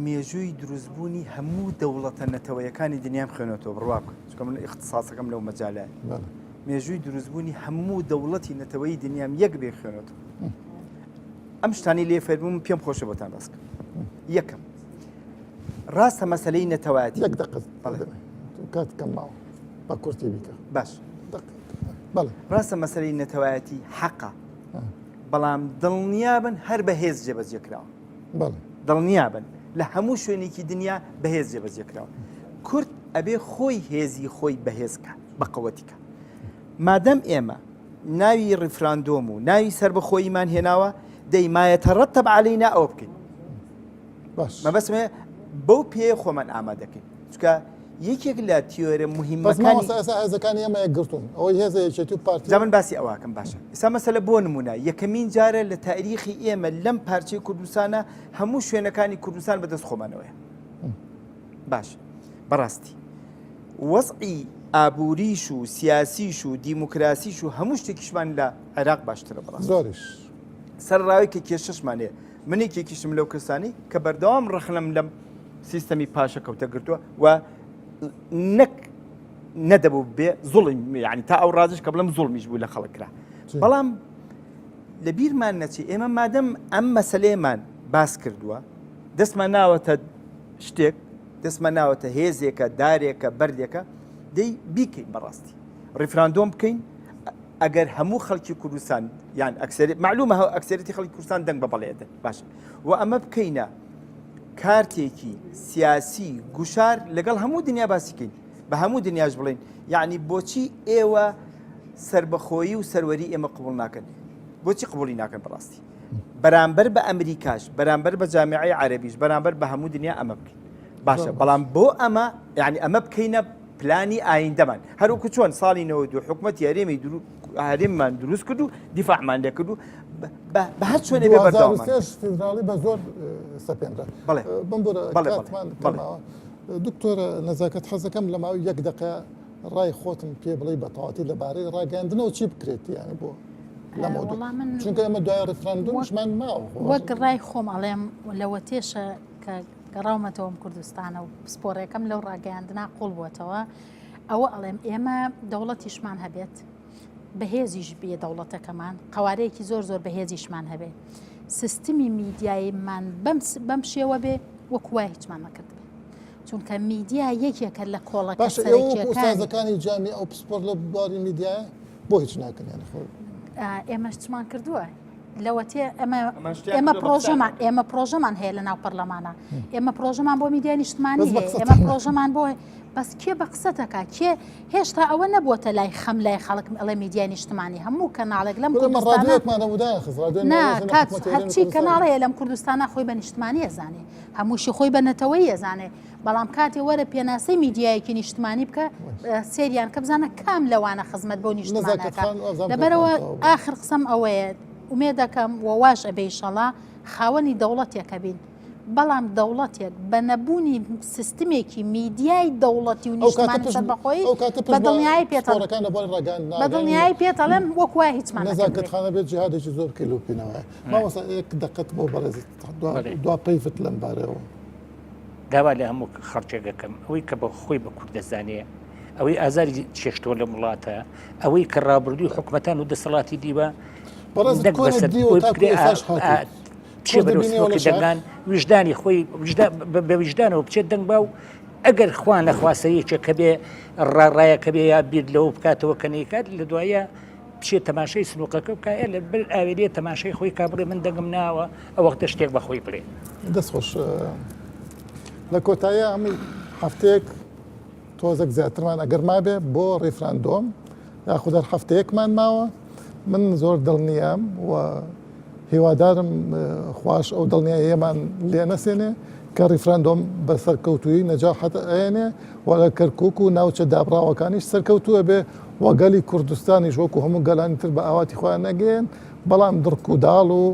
مێژووی دروستبوونی هەموو دەوڵەتە نەتەوەیەکانی دنیام خوێنێتەوە بڕواک چکە من اختصاسەکەم لەو مەجالە مێژووی دروستبوونی هەموو دەوڵەتی نەتەوەی دنیام یەک بێ خوێنێتەوە ئەم شتانی لێ فەرموم پێم خۆشە بۆتان ڕاستکە یەکەم ڕاستە مەسەلەی نەتەوایەتی یەک دقت کاتکەم ماوە بە کورتی بیکە باش بەڵێ ڕاستە مەسەلەی نەتەوایەتی حەقە بەڵام دڵنیابن هەر بەهێز جێبەجێکراوە بەڵێ دڵنیابن لە هەموو شوێنێکی دنیا بەهێز جێبەجێکراوە کورد ئەبێ خۆی هێزی خۆی بەهێزکە بە قەوەتیکە مادەم ئێمە ناوی ڕیفراندۆم و ناوی سەربەخۆیمان هێناوە دەی ما یەتەڕەتەب عەلەینا ئەوە بکەین باش مەبەسمێ بەو پێ خۆمان ئامادەکەین چکە یەکێک لە تیۆرە بەس مهمەکانی مامۆستا ئێستا هێزەکانی ئێمە یەکگرتوون ئەوەی هێزە یەکێتی و پارتی زمان باسی ئەوواکەم باشە ئێستا مەسەلە بۆ نمونە یەکەمین جارە لە تاریخی ئێمە لەم پارچەی کوردستانە هەموو شوێنەکانی کوردستان بەدەست خۆمانەوەیە باش بەڕاستی وەزعی ئابووریش و سیاسیش و دیموکراسیش و هەموو شتێکیشمان لە عێراق باشترە بەڕاست زۆریش سەرڕاوی کە کێشەشمانەیە منێکێکیشم لەو کردستانی کە بەردەوام ڕەخنم لەم سیستەمی پاشە کەوتە گرتووە و نەدەبوو بێ زوڵم یعنی تا ئەو ڕازش کە بڵم زوڵمیش بوو لە خەڵکرا بەڵام لە بیرمان نەچی ئێمە مادەم ئەم مەسلەیەمان باس کردووە دەستمان ناوەتە شتێک دەستمان ناوەتە هێزێکە دارێکە بەردێکە دەی بیکەین بەڕاستی ڕیفراندۆم بکەین ئەگەر هەموو خەڵکی کوردستان یان معلومە ئەکسەرەتی خەڵکی کوردستان دەنگ بە بەڵێدن باشە و ئەمە بکەینە کارتێکی سیاسی گوشار لەگەڵ هەموو دنیا باسیکەین بە هەموو دنیاش بڵین یعنی بۆچی ئێوە سربەخۆیی و سەروەری ئێمە قبول ناکەن بۆچی قبولی ناکەن بەڕاستی بەرامبەر بە ئەمریکاش بەرامبەر بە جامعی عەرەبیش بەرامبەر بە هەموو دنیا ئەمە بکەین باشە بەڵام بۆ ئەمە یعنی ئەمە بکەینە پلانی ئایندەمان هەروکو چۆن ساڵی 92 حکومەتی هەرێممان دروست کرد و دیفاعمان لێ کرد و بە هەر شوێنێ بێ بەردەوامان فیدراڵی بە زۆر سەپێنرا بەڵێ بمبورە کاتمان کەماوە دکتۆرە نەزاکەت حەزەکەم لە ماوەی یەک دقیقە ڕای خۆتم پێ بڵێ بە تەواتی لەبارەی ڕاگەاندنەوە چی بکرێت یعنی بۆ لەمەوە چونکە ئێمە دوای ڕفراندۆمشمان ماوە وەک ڕای خۆم ئەڵێم لەوە تێشە کە گەڕاومەتەوەم کوردستانە و سپۆڕێکەکەم لەو ڕاگەاندنا قوڵ بووەتەوە ئەوە ئەڵێم ئێمە دەوڵەتیشمان هەبێت بەهێزیش بێ دەوڵەتەکەمان قوارەیەکی زۆر زۆر بەهێزیشمان هەبێت سیستمی میدیایمان بەم شێوە بێ وەکوای هیچمان نەکرد بێ چونکە میدیا یەکێکە لە کۆڵەکە سەرەکیەکانی جامی ئەو پسپۆر لە بواری میدیایە بۆ هیچ ناکەن ئێمەش چمان کردووە لەوە تێ ئێمە پرۆژەمان هەیە لە ناو پەرلەمانە ئێمە پرۆژەمان بۆ میدیای نیشتمانی هەیە ئێمە پرۆژەمان بۆ بەس کێ بە قسەتەکە کێ هێشتا ئەوە نەبووەتە لای خەم لای خەڵک ئەڵێ میدیای نیشتمانی هەموو کەناڵێک لەم هەرچی کەناڵەیە لەم کوردستانە خۆی بە نیشتمانی ئەزانێ هەمووشی خۆی بە نەتەوەی ئەزانێ بەڵام کاتێ وەرە پێناسەی میدیایەکی نیشتمانی بکە سێریان کە بزانە کام لەوانە خزمەت بۆ نیشتمانەکە لەبەرەوە ئاخر قسەم ئەوەیە ومێ دەکەم وواش ئەبێ ئینشەڵا خاوەنی دەوڵەتێکە بین بەڵام دەوڵەتێک بە نەبوونی سیستمێکی میدیای دەوڵەتی و نیشتمانی سەربەخۆیی بەدڵنیایی بەدڵنیایی پێتەڵێم وەکوای هیچمان نەزاکەتخانە بێت جیهادێکی زۆر کیلوپینەوەی ماوەسا یەک دقت بۆ بەڕێزت دوا پێیفت لەم بارەوە داوا لە هەموو خەڵکێکەکەم ئەوەی کە بە خۆی بە کورد دەزانێ ئەوەی ئازاری چێشتۆ لە وڵاتە ئەوەی کە ڕابردووی حکومەتان و دەسەڵاتی دیوە دەنگان وجدانی خۆی بە وجدانەوە بچێت دەنگ باو ئەگەر خوان لە خواسەیەکێک کە بێ ڕاڕایەکە بێ یا بیر لەوە بکاتەوە کەنەیەکات لە دوایە بچێت تەماشای سنووقەکە بکە لە بەر ئاوێریە تەماشای خۆی کابڕێ من دەنگم ناوە ئەو وەختە شتێک بە خۆی بڵێ دەستخۆش لە کۆتاییە ئەمی هەفتەیەک تۆزێک زیاترمان ئەگەر مابێ بۆ ڕیفراندۆم یاخود هەر هەفتەیەکمان ماوە من زۆر دڵنیام و هیوادارم خوش ئەو دڵنیاییەمان لێ نەسێنێ کە ڕیفراندۆم بە سەرکەوتووی نەجاحەت ئەێنێ و لە کەرکووک و ناوچە دابڕاوەکانیش سەرکەوتووە بێ وەگەلی کوردستانیش وەکو هەموو گەلانی تر بە ئاواتی خۆیان نەگەێن بەڵام دڕک و داڵ و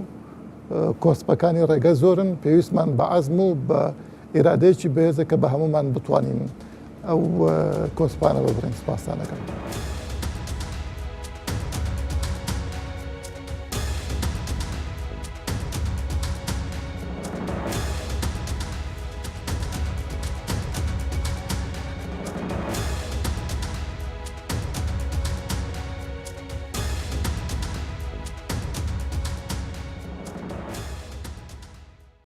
کۆسپەکانی ڕێگە زۆرن پێویستمان بە عەزم و بە ئیرادەیەکی بەهێزە کە بە هەمومان بتوانین ئەو کۆسپانە ببڕین سپاسانەکەم.